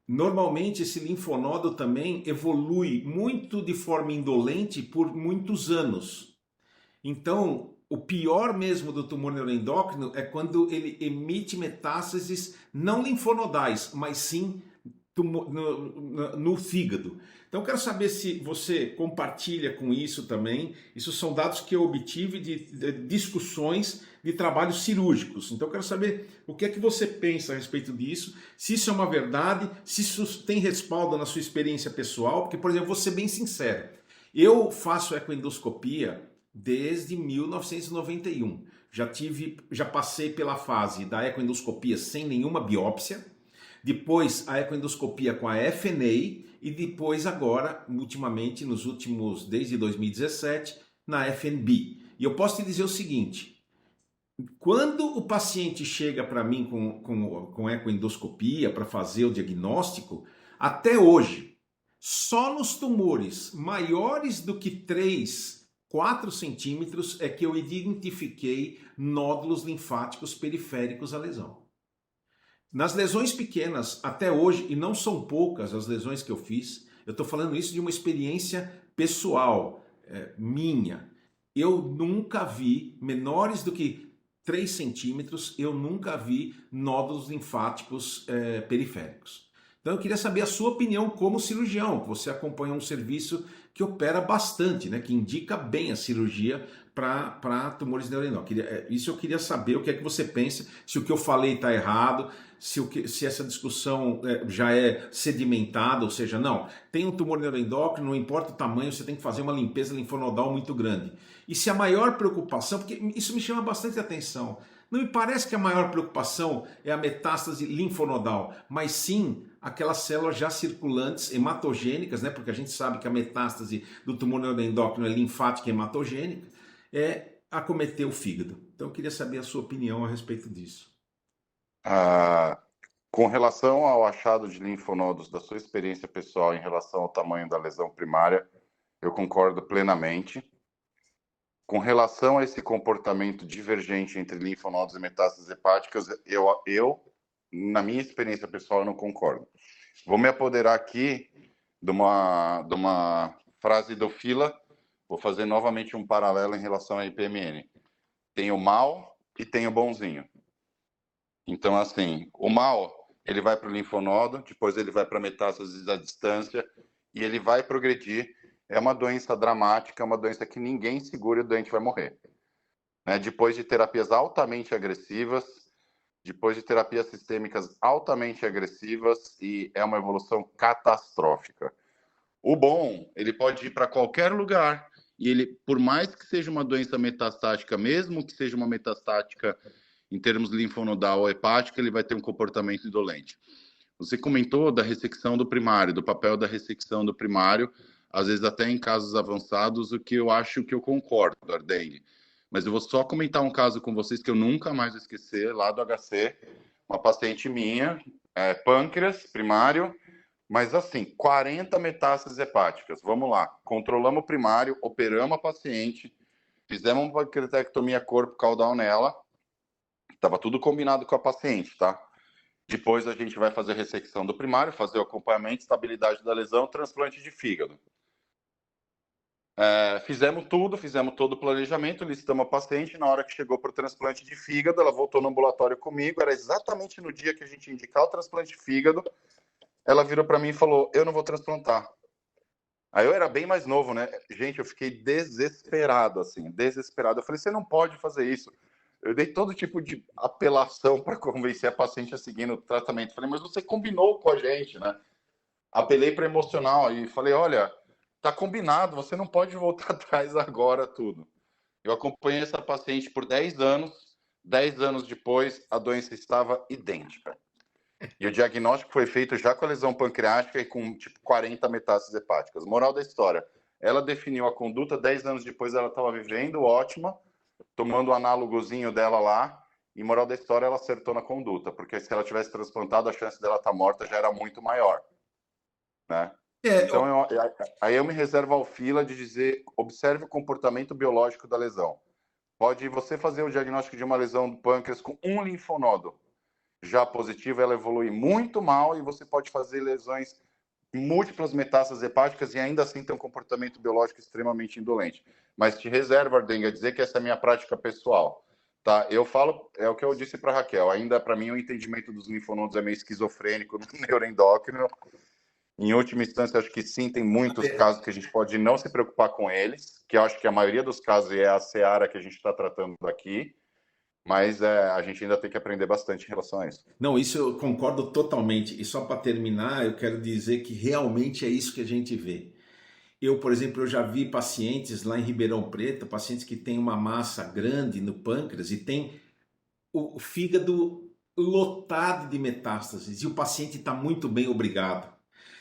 normalmente esse linfonodo também evolui muito de forma indolente por muitos anos. Então, o pior mesmo do tumor neuroendócrino é quando ele emite metástases não linfonodais, mas sim no fígado. Então, eu quero saber se você compartilha com isso também. Isso são dados que eu obtive de discussões de trabalhos cirúrgicos. Então, eu quero saber o que é que você pensa a respeito disso, se isso é uma verdade, se isso tem respaldo na sua experiência pessoal, porque, por exemplo, vou ser bem sincero, eu faço ecoendoscopia desde 1991. Já passei pela fase da ecoendoscopia sem nenhuma biópsia, depois a ecoendoscopia com a FNA e depois agora, ultimamente, desde 2017, na FNB. E eu posso te dizer o seguinte, quando o paciente chega para mim com ecoendoscopia para fazer o diagnóstico, até hoje, só nos tumores maiores do que 3, 4 centímetros é que eu identifiquei nódulos linfáticos periféricos à lesão. Nas lesões pequenas, até hoje, e não são poucas as lesões que eu fiz, eu estou falando isso de uma experiência pessoal, minha. Eu nunca vi, menores do que 3 centímetros, eu nunca vi nódulos linfáticos periféricos. Então eu queria saber a sua opinião como cirurgião, que você acompanha um serviço que opera bastante, né, que indica bem a cirurgia para tumores neuroendócrinos. Isso eu queria saber, o que é que você pensa, se o que eu falei está errado, se essa discussão já é sedimentada, ou seja, não, tem um tumor neuroendócrino, não importa o tamanho, você tem que fazer uma limpeza linfonodal muito grande. E se a maior preocupação, porque isso me chama bastante atenção, não me parece que a maior preocupação é a metástase linfonodal, mas sim aquelas células já circulantes hematogênicas, né? Porque a gente sabe que a metástase do tumor neuroendócrino é linfática e hematogênica, acometer o fígado. Então eu queria saber a sua opinião a respeito disso. Com relação ao achado de linfonodos, da sua experiência pessoal em relação ao tamanho da lesão primária, eu concordo plenamente. Com relação a esse comportamento divergente entre linfonodos e metástases hepáticas, eu na minha experiência pessoal, eu não concordo. Vou me apoderar aqui de uma frase do Fila, vou fazer novamente um paralelo em relação à IPMN. Tem o mal e tem o bonzinho. Então, assim, o mal, ele vai para o linfonodo, depois ele vai para metástases à distância e ele vai progredir. É uma doença dramática, é uma doença que ninguém segura e o doente vai morrer. Né? Depois de terapias altamente agressivas, depois de terapias sistêmicas altamente agressivas, e é uma evolução catastrófica. O bom, ele pode ir para qualquer lugar, e ele, por mais que seja uma doença metastática, mesmo que seja uma metastática em termos linfonodal ou hepática, ele vai ter um comportamento indolente. Você comentou da ressecção do primário, do papel da ressecção do primário, às vezes até em casos avançados, o que eu acho que eu concordo, Ardeng. Mas eu vou só comentar um caso com vocês que eu nunca mais vou esquecer, lá do HC, uma paciente minha, pâncreas primário, mas assim, 40 metástases hepáticas. Vamos lá, controlamos o primário, operamos a paciente, fizemos uma pancreatectomia corpo caudal nela, estava tudo combinado com a paciente, tá? Depois a gente vai fazer a ressecção do primário, fazer o acompanhamento, estabilidade da lesão, transplante de fígado. Fizemos tudo, fizemos todo o planejamento, listamos a paciente. Na hora que chegou para o transplante de fígado, ela voltou no ambulatório comigo. Era exatamente no dia que a gente ia indicar o transplante de fígado. Ela virou para mim e falou: eu não vou transplantar. Aí eu era bem mais novo, né? Gente, eu fiquei desesperado, assim, desesperado. Eu falei: você não pode fazer isso. Eu dei todo tipo de apelação para convencer a paciente a seguir no tratamento. Eu falei: mas você combinou com a gente, né? Apelei para emocional e falei: olha, tá combinado, você não pode voltar atrás agora, tudo. Eu acompanhei essa paciente por 10 anos. 10 anos depois, a doença estava idêntica. E o diagnóstico foi feito já com a lesão pancreática e com tipo 40 metástases hepáticas. Moral da história: ela definiu a conduta, 10 anos depois ela estava vivendo, ótima, tomando o análogozinho dela lá. E moral da história, ela acertou na conduta, porque se ela tivesse transplantado, a chance dela estar morta já era muito maior, né? Então, aí eu me reservo ao fila de dizer: observe o comportamento biológico da lesão. Pode você fazer o diagnóstico de uma lesão do pâncreas com um linfonodo já positivo, ela evolui muito mal, e você pode fazer lesões, múltiplas metástases hepáticas, e ainda assim ter um comportamento biológico extremamente indolente. Mas te reservo, Ardenga, a dizer que essa é a minha prática pessoal. Tá? Eu falo, é o que eu disse para a Raquel, ainda para mim o entendimento dos linfonodos é meio esquizofrênico no neuroendócrino. Em última instância, acho que sim, tem muitos casos que a gente pode não se preocupar com eles, que eu acho que a maioria dos casos é a seara que a gente está tratando aqui, mas a gente ainda tem que aprender bastante em relação a isso. Não, isso eu concordo totalmente. E só para terminar, eu quero dizer que realmente é isso que a gente vê. Eu, por exemplo, eu já vi pacientes lá em Ribeirão Preto, pacientes que têm uma massa grande no pâncreas e tem o fígado lotado de metástases e o paciente está muito bem, obrigado.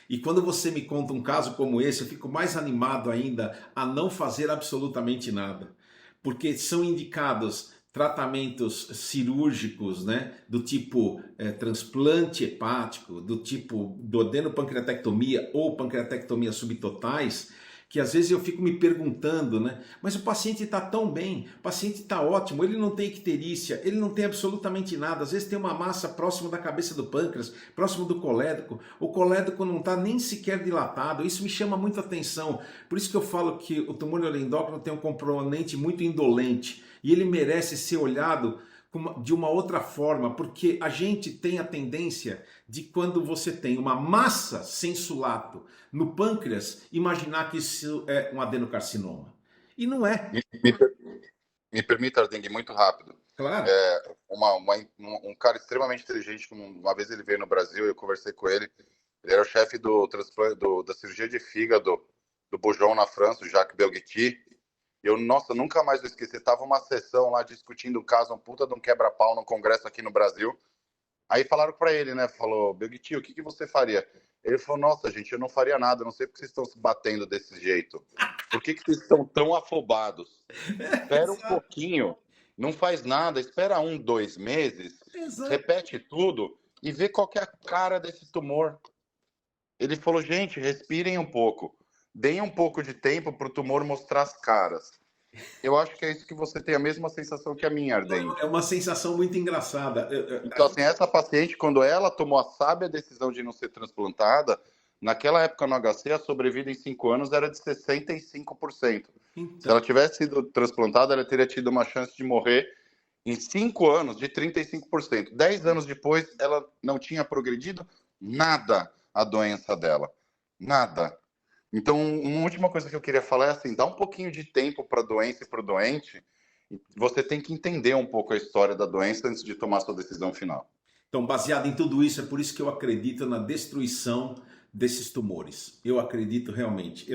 E quando você me conta um caso como esse, eu fico mais animado ainda a não fazer absolutamente nada, porque são indicados tratamentos cirúrgicos, né, do tipo transplante hepático, do tipo duodenopancreatectomia ou pancreatectomia subtotais, que às vezes eu fico me perguntando, né? Mas o paciente está tão bem, o paciente está ótimo, ele não tem icterícia, ele não tem absolutamente nada. Às vezes tem uma massa próximo da cabeça do pâncreas, próximo do colédoco, o colédoco não está nem sequer dilatado. Isso me chama muita atenção. Por isso que eu falo que o tumor neuroendócrino tem um componente muito indolente e ele merece ser olhado de uma outra forma, porque a gente tem a tendência de, quando você tem uma massa sensulato no pâncreas, imaginar que isso é um adenocarcinoma. E não é. Me permita, Ardengue, muito rápido. Claro. Um cara extremamente inteligente, uma vez ele veio no Brasil, eu conversei com ele. Ele era o chefe do transplante, da cirurgia de fígado do Bujon na França, o Jacques Belguetti. Nossa, nunca mais vou esquecer. Tava uma sessão lá discutindo um caso, um puta de um quebra-pau no congresso aqui no Brasil. Aí falaram para ele, né? Falou: Belguetti, o que você faria? Ele falou: nossa, gente, eu não faria nada. Não sei porque vocês estão se batendo desse jeito. Por que vocês estão tão afobados? Espera um pouquinho. Não faz nada. Espera 1, 2 meses. Exato. Repete tudo e vê qual que é a cara desse tumor. Ele falou: gente, respirem um pouco. Deem um pouco de tempo para o tumor mostrar as caras. Eu acho que é isso que você tem a mesma sensação que a minha, Ardengue. É uma sensação muito engraçada. Então, assim, essa paciente, quando ela tomou a sábia decisão de não ser transplantada, naquela época no HC, a sobrevida em 5 anos era de 65%. Então, Se ela tivesse sido transplantada, ela teria tido uma chance de morrer em 5 anos de 35%. 10 anos depois, ela não tinha progredido nada a doença dela. Nada. Então, uma última coisa que eu queria falar é assim: dá um pouquinho de tempo para a doença e para o doente. Você tem que entender um pouco a história da doença antes de tomar sua decisão final. Então, baseado em tudo isso, é por isso que eu acredito na destruição desses tumores. Eu acredito realmente.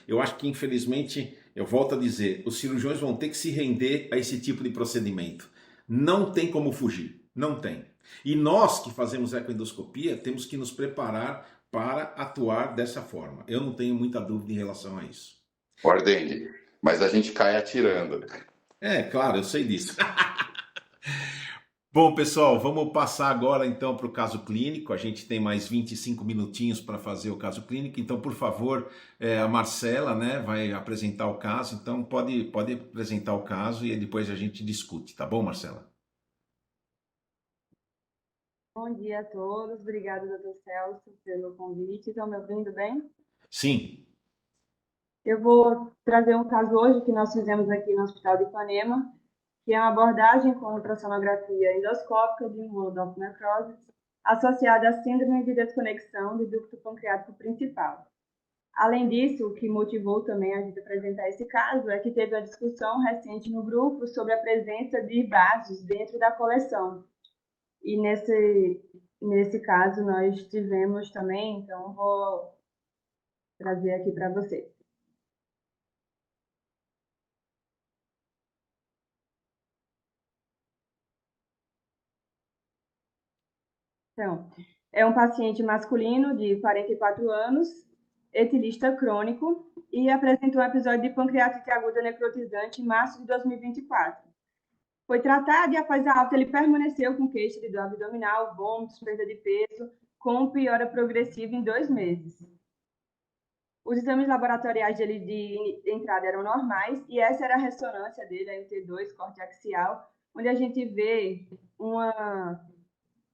Eu acho que, infelizmente, eu volto a dizer, os cirurgiões vão ter que se render a esse tipo de procedimento. Não tem como fugir. Não tem. E nós que fazemos ecoendoscopia temos que nos preparar para atuar dessa forma. Eu não tenho muita dúvida em relação a isso. Ardengue, mas a gente cai atirando. É, claro, eu sei disso. Bom, pessoal, vamos passar agora então para o caso clínico. A gente tem mais 25 minutinhos para fazer o caso clínico. Então, por favor, a Marcela, né, vai apresentar o caso. Então, pode apresentar o caso e depois a gente discute, tá bom, Marcela? Bom dia a todos. Obrigada, doutor Celso, pelo convite. Estão me ouvindo bem? Sim. Eu vou trazer um caso hoje que nós fizemos aqui no Hospital de Ipanema, que é uma abordagem com ultrassonografia endoscópica de monodontonecrose associada à síndrome de desconexão do ducto pancreático principal. Além disso, o que motivou também a gente apresentar esse caso é que teve uma discussão recente no grupo sobre a presença de vasos dentro da coleção. E nesse caso nós tivemos também, então vou trazer aqui para vocês. Então, é um paciente masculino de 44 anos, etilista crônico, e apresentou um episódio de pancreatite aguda necrotizante em março de 2024. Foi tratado e após a alta ele permaneceu com queixa de dor abdominal, vômitos, perda de peso, com piora progressiva em 2 meses. Os exames laboratoriais dele de entrada eram normais e essa era a ressonância dele, a MT2, corte axial, onde a gente vê uma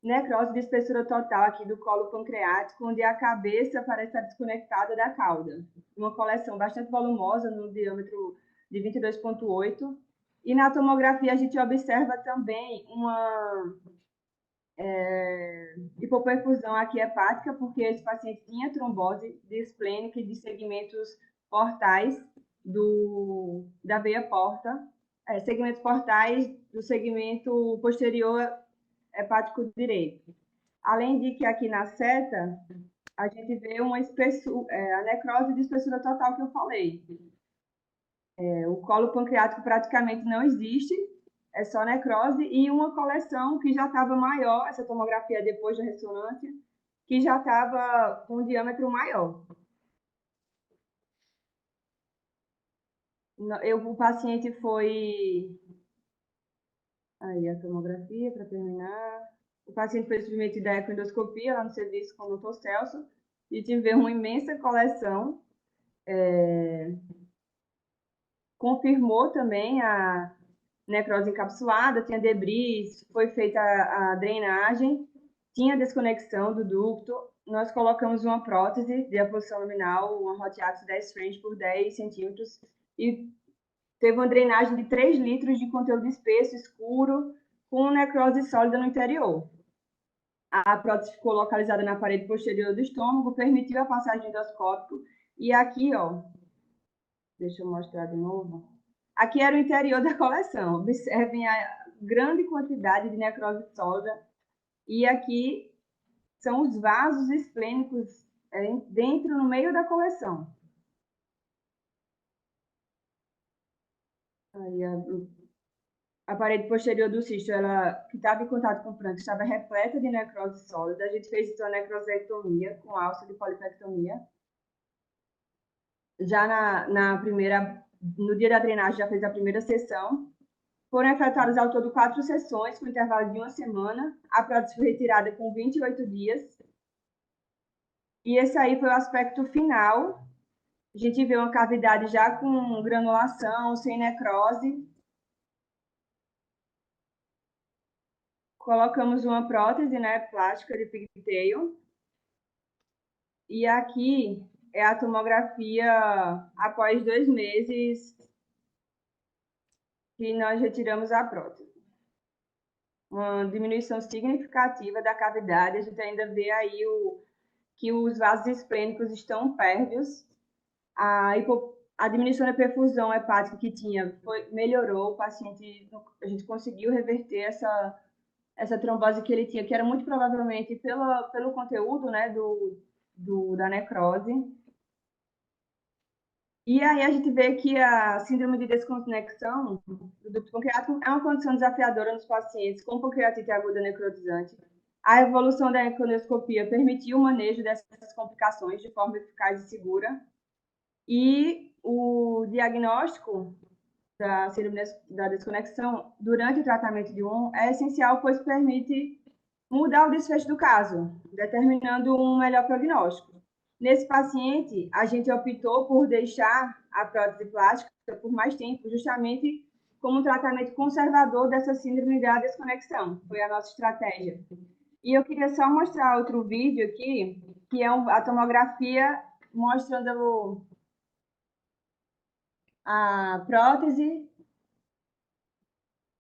necrose de espessura total aqui do colo pancreático, onde a cabeça parece estar desconectada da cauda. Uma coleção bastante volumosa, no diâmetro de 22,8. E na tomografia a gente observa também uma hipoperfusão aqui hepática, porque esse paciente tinha trombose displênica de segmentos portais da veia porta, segmentos portais do segmento posterior hepático direito. Além de que aqui na seta, a gente vê uma a necrose de espessura total que eu falei. O colo pancreático praticamente não existe, é só necrose e uma coleção que já estava maior, essa tomografia depois da ressonância, que já estava com um diâmetro maior. O paciente foi... Aí a tomografia, para terminar. O paciente foi submetido à ecoendoscopia lá no serviço com o Dr. Celso e tivemos uma imensa coleção. Confirmou também a necrose encapsulada, tinha debris, foi feita a drenagem, tinha desconexão do ducto. Nós colocamos uma prótese de aposição luminal, uma hot axis 10 French por 10 centímetros, e teve uma drenagem de 3 litros de conteúdo espesso, escuro, com necrose sólida no interior. A prótese ficou localizada na parede posterior do estômago, permitiu a passagem endoscópica. E aqui, ó, deixa eu mostrar de novo. Aqui era o interior da coleção. Observem a grande quantidade de necrose sólida. E aqui são os vasos esplênicos dentro, no meio da coleção. Aí a parede posterior do cisto, que estava em contato com o planta, estava repleta de necrose sólida. A gente fez então a necrosectomia com alça de polipectomia. Já no dia da drenagem, já fez a primeira sessão. Foram efetuadas ao todo 4 sessões, com intervalo de 1 semana. A prótese foi retirada com 28 dias. E esse aí foi o aspecto final. A gente vê uma cavidade já com granulação, sem necrose. Colocamos uma prótese, né, plástica de pigtail. E aqui é a tomografia após 2 meses que nós retiramos a prótese. Uma diminuição significativa da cavidade. A gente ainda vê aí que os vasos esplênicos estão pérvios. A diminuição da perfusão hepática que tinha melhorou. O paciente, a gente conseguiu reverter essa trombose que ele tinha, que era muito provavelmente pelo conteúdo, né, da necrose. E aí a gente vê que a síndrome de desconexão do ducto pancreático é uma condição desafiadora nos pacientes com pancreatite aguda necrotizante. A evolução da ecoendoscopia permitiu o manejo dessas complicações de forma eficaz e segura. E o diagnóstico da síndrome da desconexão durante o tratamento de é essencial, pois permite mudar o desfecho do caso, determinando um melhor prognóstico. Nesse paciente, a gente optou por deixar a prótese plástica por mais tempo, justamente como um tratamento conservador dessa síndrome da desconexão. Foi a nossa estratégia. E eu queria só mostrar outro vídeo aqui, que é a tomografia mostrando A prótese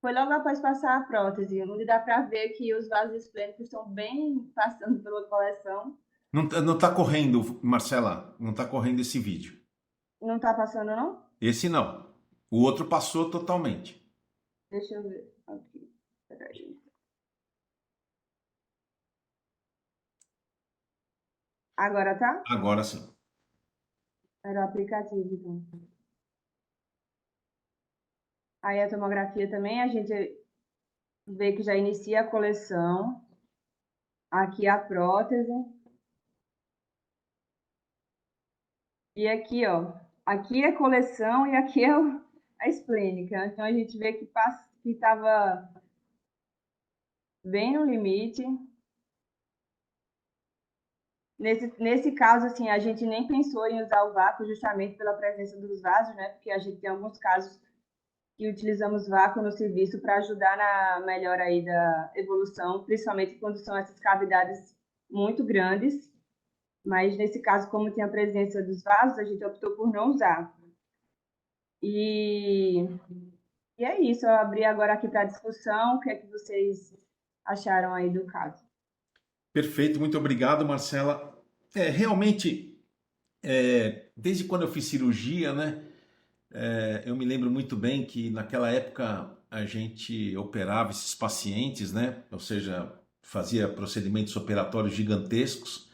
foi logo após passar a prótese, onde dá para ver que os vasos esplênicos estão bem passando pela coleção. Não tá correndo, Marcela, não tá correndo esse vídeo. Não está passando, não? Esse não. O outro passou totalmente. Deixa eu ver aqui. Peraí. Agora tá? Agora sim. Era o aplicativo, então. Aí a tomografia também, a gente vê que já inicia a coleção. Aqui a prótese. E aqui, ó. Aqui é coleção e aqui é a esplênica. Então a gente vê que estava bem no limite. Nesse caso, assim, a gente nem pensou em usar o vácuo justamente pela presença dos vasos, né? Porque a gente tem alguns casos que utilizamos vácuo no serviço para ajudar na melhora aí da evolução, principalmente quando são essas cavidades muito grandes. Mas nesse caso, como tem a presença dos vasos, a gente optou por não usar. E é isso, eu abri agora aqui para discussão. O que é que vocês acharam aí do caso? Perfeito, muito obrigado, Marcela. Realmente, desde quando eu fiz cirurgia, né? Eu me lembro muito bem que naquela época a gente operava esses pacientes, né? Ou seja, fazia procedimentos operatórios gigantescos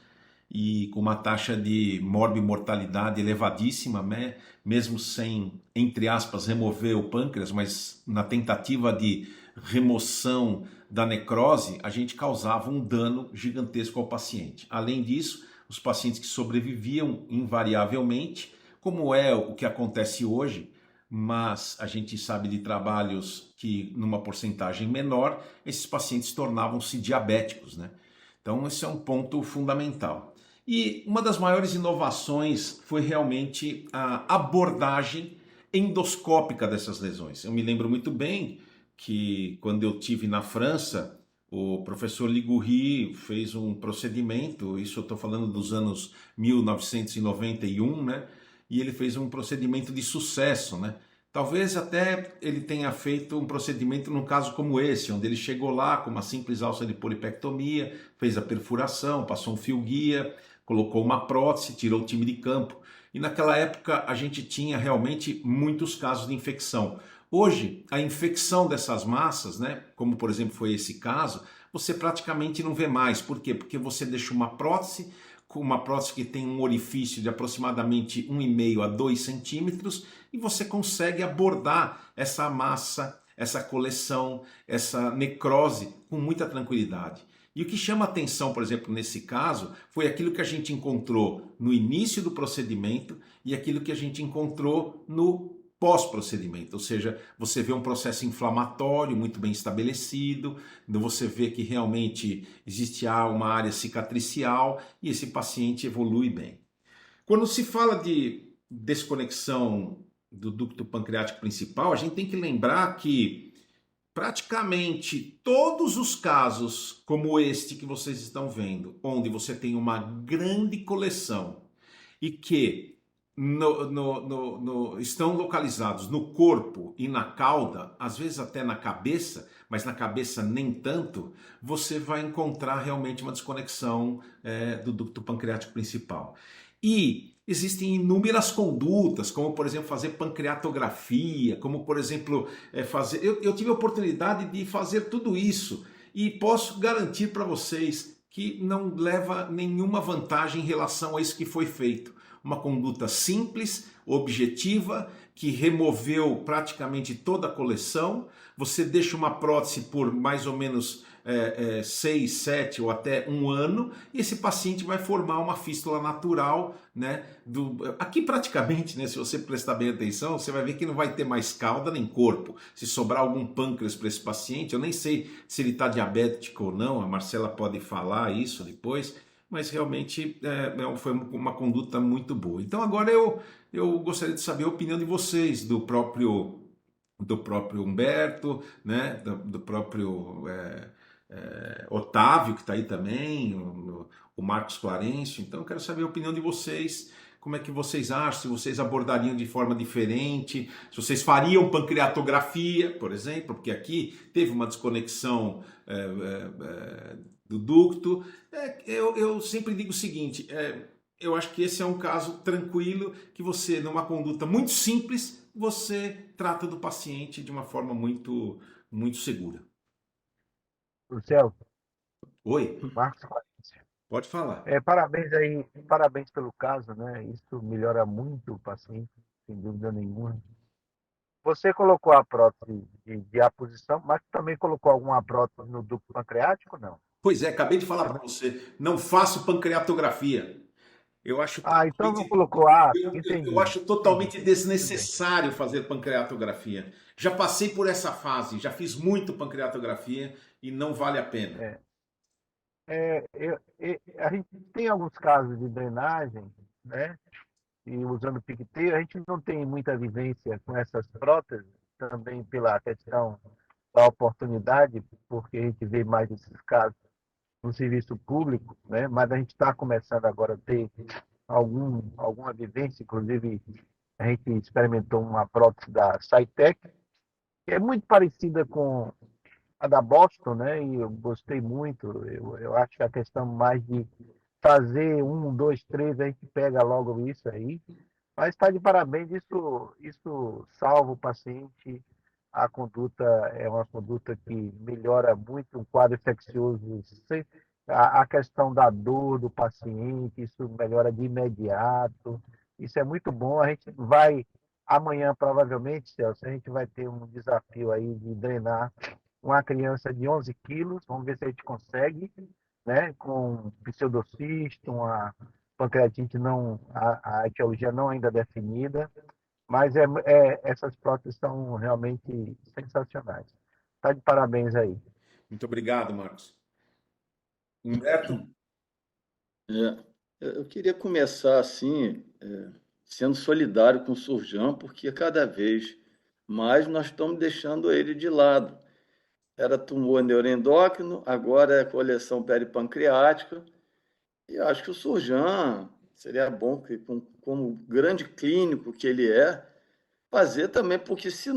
e com uma taxa de morbimortalidade elevadíssima, né? Mesmo sem, entre aspas, remover o pâncreas, mas na tentativa de remoção da necrose, a gente causava um dano gigantesco ao paciente. Além disso, os pacientes que sobreviviam invariavelmente, como é o que acontece hoje, mas a gente sabe de trabalhos que, numa porcentagem menor, esses pacientes tornavam-se diabéticos, né? Então, esse é um ponto fundamental. E uma das maiores inovações foi realmente a abordagem endoscópica dessas lesões. Eu me lembro muito bem que quando eu tive na França, o professor Liguori fez um procedimento, isso eu estou falando dos anos 1991, né? E ele fez um procedimento de sucesso, né? Talvez até ele tenha feito um procedimento num caso como esse, onde ele chegou lá com uma simples alça de polipectomia, fez a perfuração, passou um fio guia, colocou uma prótese, tirou o time de campo. E naquela época a gente tinha realmente muitos casos de infecção. Hoje, a infecção dessas massas, né, como por exemplo foi esse caso, você praticamente não vê mais. Por quê? Porque você deixa uma prótese que tem um orifício de aproximadamente 1,5 a 2 centímetros e você consegue abordar essa massa, essa coleção, essa necrose com muita tranquilidade. E o que chama atenção, por exemplo, nesse caso, foi aquilo que a gente encontrou no início do procedimento e aquilo que a gente encontrou no pós-procedimento, ou seja, você vê um processo inflamatório muito bem estabelecido, você vê que realmente existe uma área cicatricial e esse paciente evolui bem. Quando se fala de desconexão do ducto pancreático principal, a gente tem que lembrar que praticamente todos os casos como este que vocês estão vendo, onde você tem uma grande coleção e que estão localizados no corpo e na cauda, às vezes até na cabeça, mas na cabeça nem tanto, você vai encontrar realmente uma desconexão do ducto pancreático principal. E existem inúmeras condutas, como por exemplo fazer pancreatografia, como por exemplo fazer... Eu tive a oportunidade de fazer tudo isso e posso garantir para vocês que não leva nenhuma vantagem em relação a isso que foi feito. Uma conduta simples, objetiva, que removeu praticamente toda a coleção. Você deixa uma prótese por mais ou menos 6, 7 ou até 1 ano e esse paciente vai formar uma fístula natural, né? Aqui praticamente, né, se você prestar bem atenção, você vai ver que não vai ter mais cauda nem corpo. Se sobrar algum pâncreas para esse paciente, eu nem sei se ele está diabético ou não, a Marcela pode falar isso depois, mas realmente foi uma conduta muito boa. Então agora eu gostaria de saber a opinião de vocês, do próprio Humberto, né, do próprio Otávio, que está aí também, o Marcos Clarencio. Então eu quero saber a opinião de vocês como é que vocês acham, se vocês abordariam de forma diferente, se vocês fariam pancreatografia, por exemplo, porque aqui teve uma desconexão do ducto. Eu sempre digo o seguinte, eu acho que esse é um caso tranquilo, que você, numa conduta muito simples, você trata do paciente de uma forma muito, muito segura. Marcelo, Oi, Marcos Clarencio. pode falar. Parabéns aí, parabéns pelo caso, né? Isso melhora muito o paciente, sem dúvida nenhuma. Você colocou a prótese de aposição, mas também colocou alguma prótese no ducto pancreático, não? Pois é, acabei de falar para você, não faço pancreatografia. Eu acho Ah, então não totalmente, colocou. Ah, eu entendi. acho Entendi. totalmente Tudo bem. desnecessário fazer pancreatografia. Já passei por essa fase, já fiz muito pancreatografia e não vale a pena. A gente tem alguns casos de drenagem, né? E usando PICT, a gente não tem muita vivência com essas próteses, também pela questão da oportunidade, porque a gente vê mais esses casos no serviço público, né? Mas a gente está começando agora a ter alguma vivência, inclusive a gente experimentou uma prótese da Cytec, que é muito parecida com a da Boston, né? E eu gostei muito. Eu acho que a questão mais de fazer 1, 2, 3, a gente pega logo isso aí. Mas está de parabéns, isso salva o paciente. A conduta é uma conduta que melhora muito o quadro infeccioso. A questão da dor do paciente, isso melhora de imediato. Isso é muito bom. A gente vai, amanhã, provavelmente, Celso, a gente vai ter um desafio aí de drenar uma criança de 11 quilos. Vamos ver se a gente consegue, né? Com pseudocisto, uma pancreatite não, a etiologia não ainda definida, mas essas próteses são realmente sensacionais. Está de parabéns aí. Muito obrigado, Marcos. Humberto? Eu queria começar assim, sendo solidário com o Surjan, porque cada vez mais nós estamos deixando ele de lado. Era tumor neuroendócrino, agora é coleção peripancreática, e acho que o Surjan seria bom, que, como grande clínico que ele é, fazer também, porque se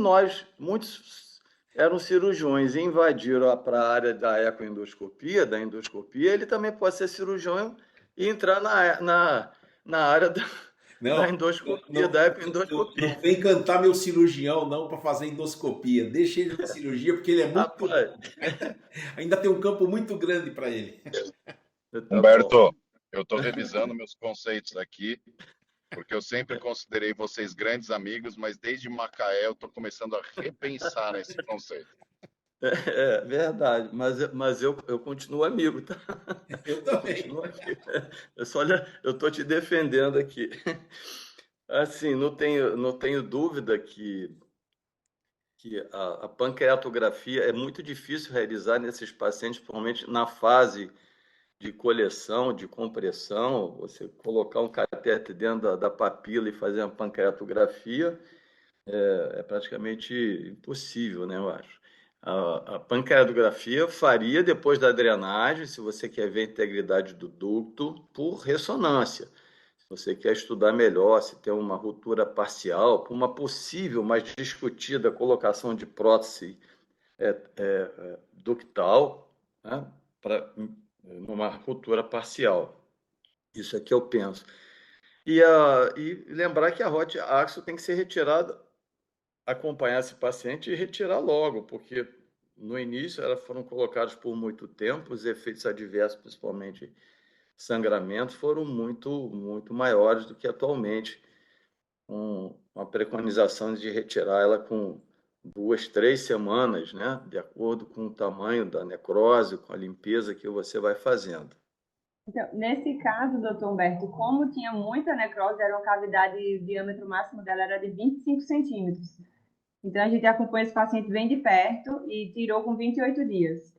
muitos eram cirurgiões e invadiram para a área da ecoendoscopia, da endoscopia, ele também pode ser cirurgião e entrar na área da Não, endoscopia, da não ecoendoscopia. vem cantar meu cirurgião, não, para fazer endoscopia. Deixa ele na cirurgia, porque ele é muito bom. Rapaz, Ainda tem um campo muito grande para ele. tá bom. Humberto, eu estou revisando meus conceitos aqui, porque eu sempre considerei vocês grandes amigos, mas desde Macaé eu estou começando a repensar nesse conceito. É verdade, mas eu continuo amigo, tá? Eu Eu também. continuo amigo. Eu estou te defendendo aqui. Assim, não tenho dúvida que a pancreatografia é muito difícil realizar nesses pacientes, principalmente na fase de coleção, de compressão. Você colocar um catéter dentro da papila e fazer uma pancreatografia é praticamente impossível, né, eu acho. A pancreatografia faria depois da drenagem, se você quer ver a integridade do ducto, por ressonância. Se você quer estudar melhor, se tem uma ruptura parcial, por uma possível, mas discutida colocação de prótese ductal, né, numa ruptura parcial. Isso é que eu penso. E lembrar que a Hot Axo tem que ser retirada, acompanhar esse paciente e retirar logo, porque no início elas foram colocadas por muito tempo, os efeitos adversos, principalmente sangramento, foram muito, muito maiores do que atualmente, com uma preconização de retirar ela com 2, 3 semanas, né? De acordo com o tamanho da necrose, com a limpeza que você vai fazendo. Então, nesse caso, doutor Humberto, como tinha muita necrose, era uma cavidade, o diâmetro máximo dela era de 25 centímetros. Então, a gente acompanha esse paciente bem de perto e tirou com 28 dias.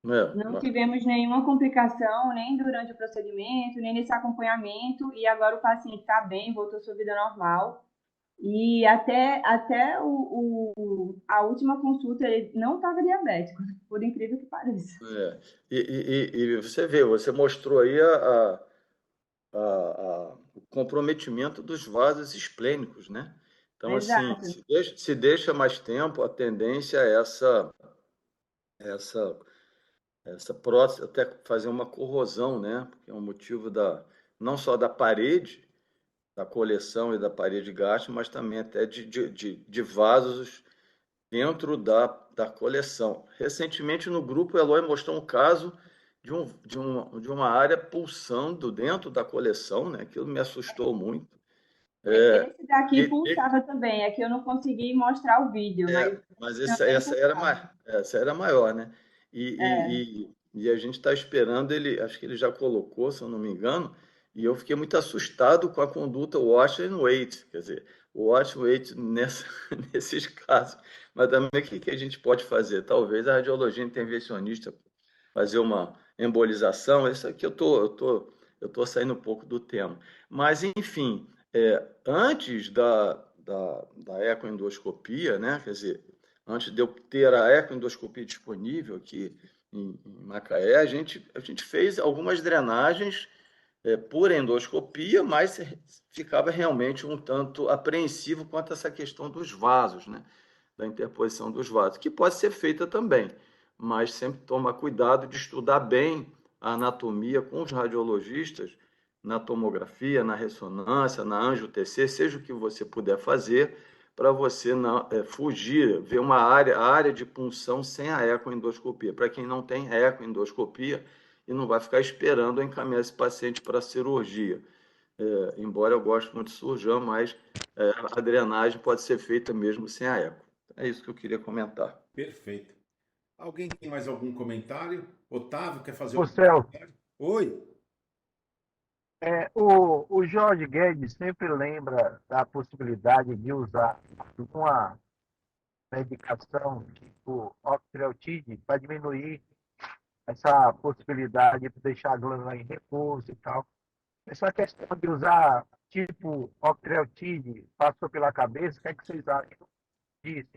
Não tivemos nenhuma complicação, nem durante o procedimento, nem nesse acompanhamento, e agora o paciente está bem, voltou à sua vida normal. E até a última consulta ele não estava diabético, por incrível que pareça. E você vê, você mostrou aí a o comprometimento dos vasos esplênicos, né? Então, assim, Exato. se deixa mais tempo, a tendência é essa, essa prótese até fazer uma corrosão, né? Porque é um motivo não só da parede, da coleção e da parede gástrica, mas também até de vasos dentro da coleção. Recentemente, no grupo, o Eloy mostrou um caso de uma área pulsando dentro da coleção, né? Aquilo me assustou muito. Esse daqui E, e- pulsava também, é que eu não consegui mostrar o vídeo, mas mas também pulsava. essa era maior, né? É. E a gente está esperando ele, acho que ele já colocou, se eu não me engano, e eu fiquei muito assustado com a conduta watch and wait, quer dizer, o watch and wait nesses casos. Mas também o que a gente pode fazer? Talvez a radiologia intervencionista fazer uma embolização, isso aqui eu tô saindo um pouco do tema. Mas, enfim, antes da ecoendoscopia, né? Quer dizer, antes de eu ter a ecoendoscopia disponível aqui em Macaé, a gente fez algumas drenagens por endoscopia, mas ficava realmente um tanto apreensivo quanto a essa questão dos vasos, né? Da interposição dos vasos, que pode ser feita também, mas sempre toma cuidado de estudar bem a anatomia com os radiologistas, na tomografia, na ressonância, na angio-TC, seja o que você puder fazer, para você não fugir, ver a área de punção sem a ecoendoscopia. Para quem não tem ecoendoscopia e não vai ficar esperando encaminhar esse paciente para a cirurgia. Embora eu goste muito de cirurgião, mas a drenagem pode ser feita mesmo sem a eco. É isso que eu queria comentar. Perfeito. Alguém tem mais algum comentário? Otávio, quer fazer O algum Celso, comentário? Oi. o Jorge Guedes sempre lembra da possibilidade de usar uma medicação tipo octreotide para diminuir essa possibilidade de deixar a glândula em repouso e tal. Essa questão de usar tipo octreotide passou pela cabeça, o que é que vocês acham disso?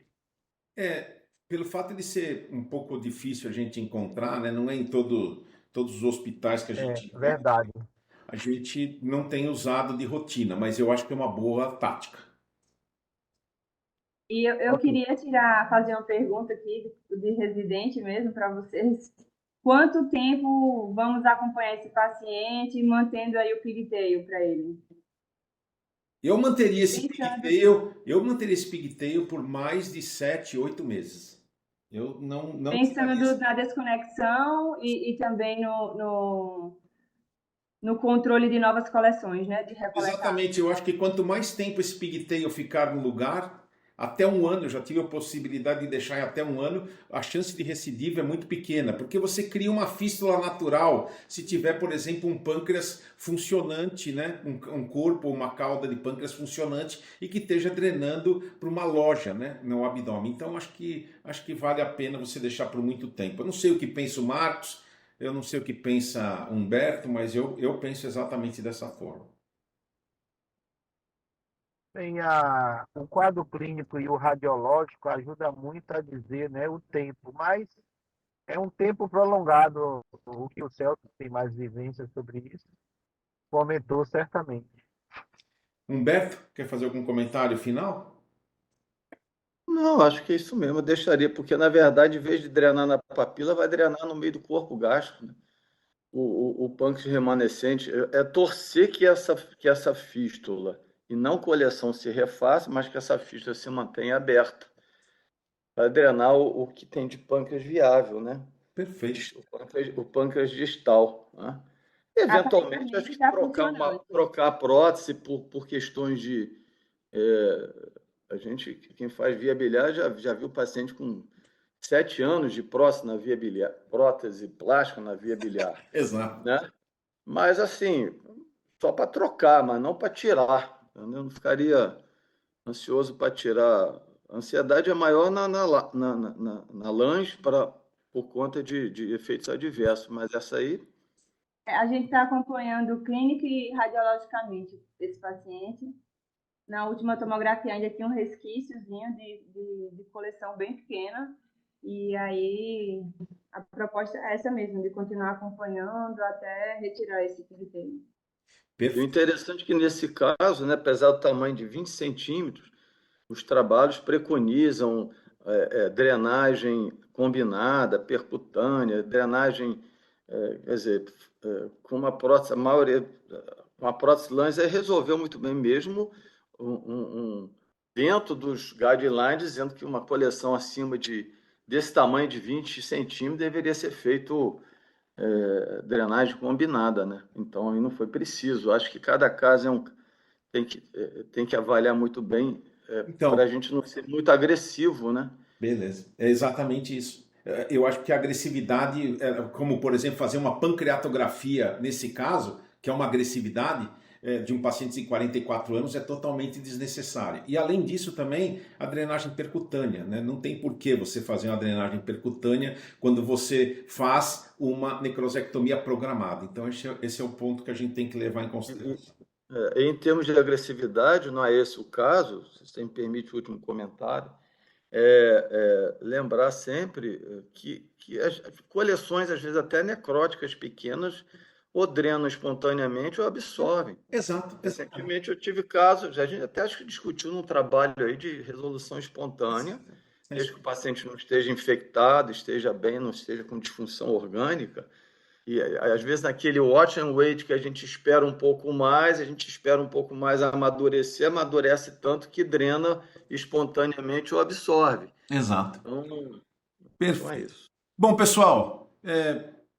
Pelo fato de ser um pouco difícil a gente encontrar, né? Não é em todos os hospitais que a É gente encontra, verdade. a gente não tem usado de rotina, mas eu acho que é uma boa tática. E eu Ok. queria fazer uma pergunta aqui de residente mesmo para vocês. Quanto tempo vamos acompanhar esse paciente, mantendo aí o pigtail para ele? Eu manteria esse Pensando, pigtail, eu manteria esse pigtail por mais de 7, 8 meses. Eu não tiraria pensando na desconexão e também no controle de novas coleções, né? De recoletar. exatamente, eu acho que quanto mais tempo esse pigtail ficar no lugar, até um ano, eu já tive a possibilidade de deixar em até um ano, a chance de recidiva é muito pequena, porque você cria uma fístula natural se tiver, por exemplo, um pâncreas funcionante, né? Um corpo, uma cauda de pâncreas funcionante e que esteja drenando para uma loja, né? No abdômen. Então acho que vale a pena você deixar por muito tempo. Eu não sei o que pensa o Marcos, eu não sei o que pensa Humberto, mas eu penso exatamente dessa forma. Tem o quadro clínico e o radiológico ajuda muito a dizer, né, o tempo, mas é um tempo prolongado. O que o Celso tem mais vivência sobre isso, comentou certamente. Humberto, quer fazer algum comentário final? Não, acho que é isso mesmo. Eu deixaria, porque na verdade, em vez de drenar na papila, vai drenar no meio do corpo gástrico, né? O pâncreas remanescente é torcer que essa fístula e não coleção se refaça, mas que essa fístula se mantenha aberta para drenar o que tem de pâncreas viável, né? Perfeito. O pâncreas distal, né? Eventualmente, acho Aparentemente que está funcionando. trocar a prótese por questões de. Quem faz via biliar já viu paciente com 7 anos de prótese na via biliar, prótese plástica na via biliar, Exato. né? Mas assim, só para trocar, mas não para tirar. Entendeu? Eu não ficaria ansioso para tirar. A ansiedade é maior na lanche por conta de efeitos adversos, mas essa aí, A gente está acompanhando clínica e radiologicamente esse paciente. Na última tomografia ainda tinha um resquíciozinho de coleção bem pequena. E aí a proposta é essa mesmo, de continuar acompanhando até retirar esse pigtail. E o interessante é que, nesse caso, né, apesar do tamanho de 20 centímetros, os trabalhos preconizam drenagem combinada, percutânea, drenagem, quer dizer, com uma prótese, a maioria, com a prótese laser resolveu muito bem mesmo dentro dos guidelines, dizendo que uma coleção acima desse tamanho de 20 centímetros deveria ser feito drenagem combinada, né? Então, aí não foi preciso. Acho que cada caso tem que avaliar muito bem para Então, a gente não ser muito agressivo, né? beleza. É exatamente isso. Eu acho que a agressividade, como por exemplo fazer uma pancreatografia nesse caso, que é uma agressividade de um paciente de 44 anos, é totalmente desnecessária. E além disso também, a drenagem percutânea, né? Não tem por que você fazer uma drenagem percutânea quando você faz uma necrosectomia programada. Então esse é o ponto que a gente tem que levar em consideração. Em termos de agressividade, não é esse o caso, se você me permite o último comentário, lembrar sempre que as coleções, às vezes até necróticas pequenas, ou drenam espontaneamente ou absorvem. Exato. Recentemente eu tive casos, a gente até acho que discutiu num trabalho aí de resolução espontânea, desde que o paciente não esteja infectado, esteja bem, não esteja com disfunção orgânica. E às vezes naquele watch and wait que a gente espera um pouco mais, amadurece tanto que drena espontaneamente ou absorve. Exato. Então é Perfeito. isso. Bom, pessoal,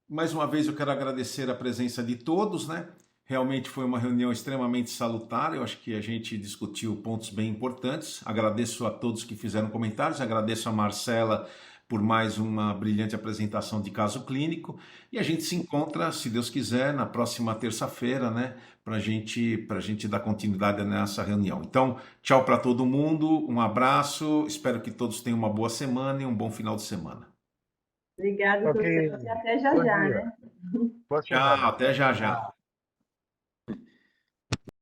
mais uma vez eu quero agradecer a presença de todos, né? Realmente foi uma reunião extremamente salutar, eu acho que a gente discutiu pontos bem importantes. Agradeço a todos que fizeram comentários, agradeço a Marcela por mais uma brilhante apresentação de caso clínico, e a gente se encontra, se Deus quiser, na próxima terça-feira, né? Para a gente dar continuidade nessa reunião. Então, tchau para todo mundo, um abraço, espero que todos tenham uma boa semana e um bom final de semana. Obrigada, Ok. Luciano. Até já Bom já, dia. né? Boa Tchau, semana. até já já.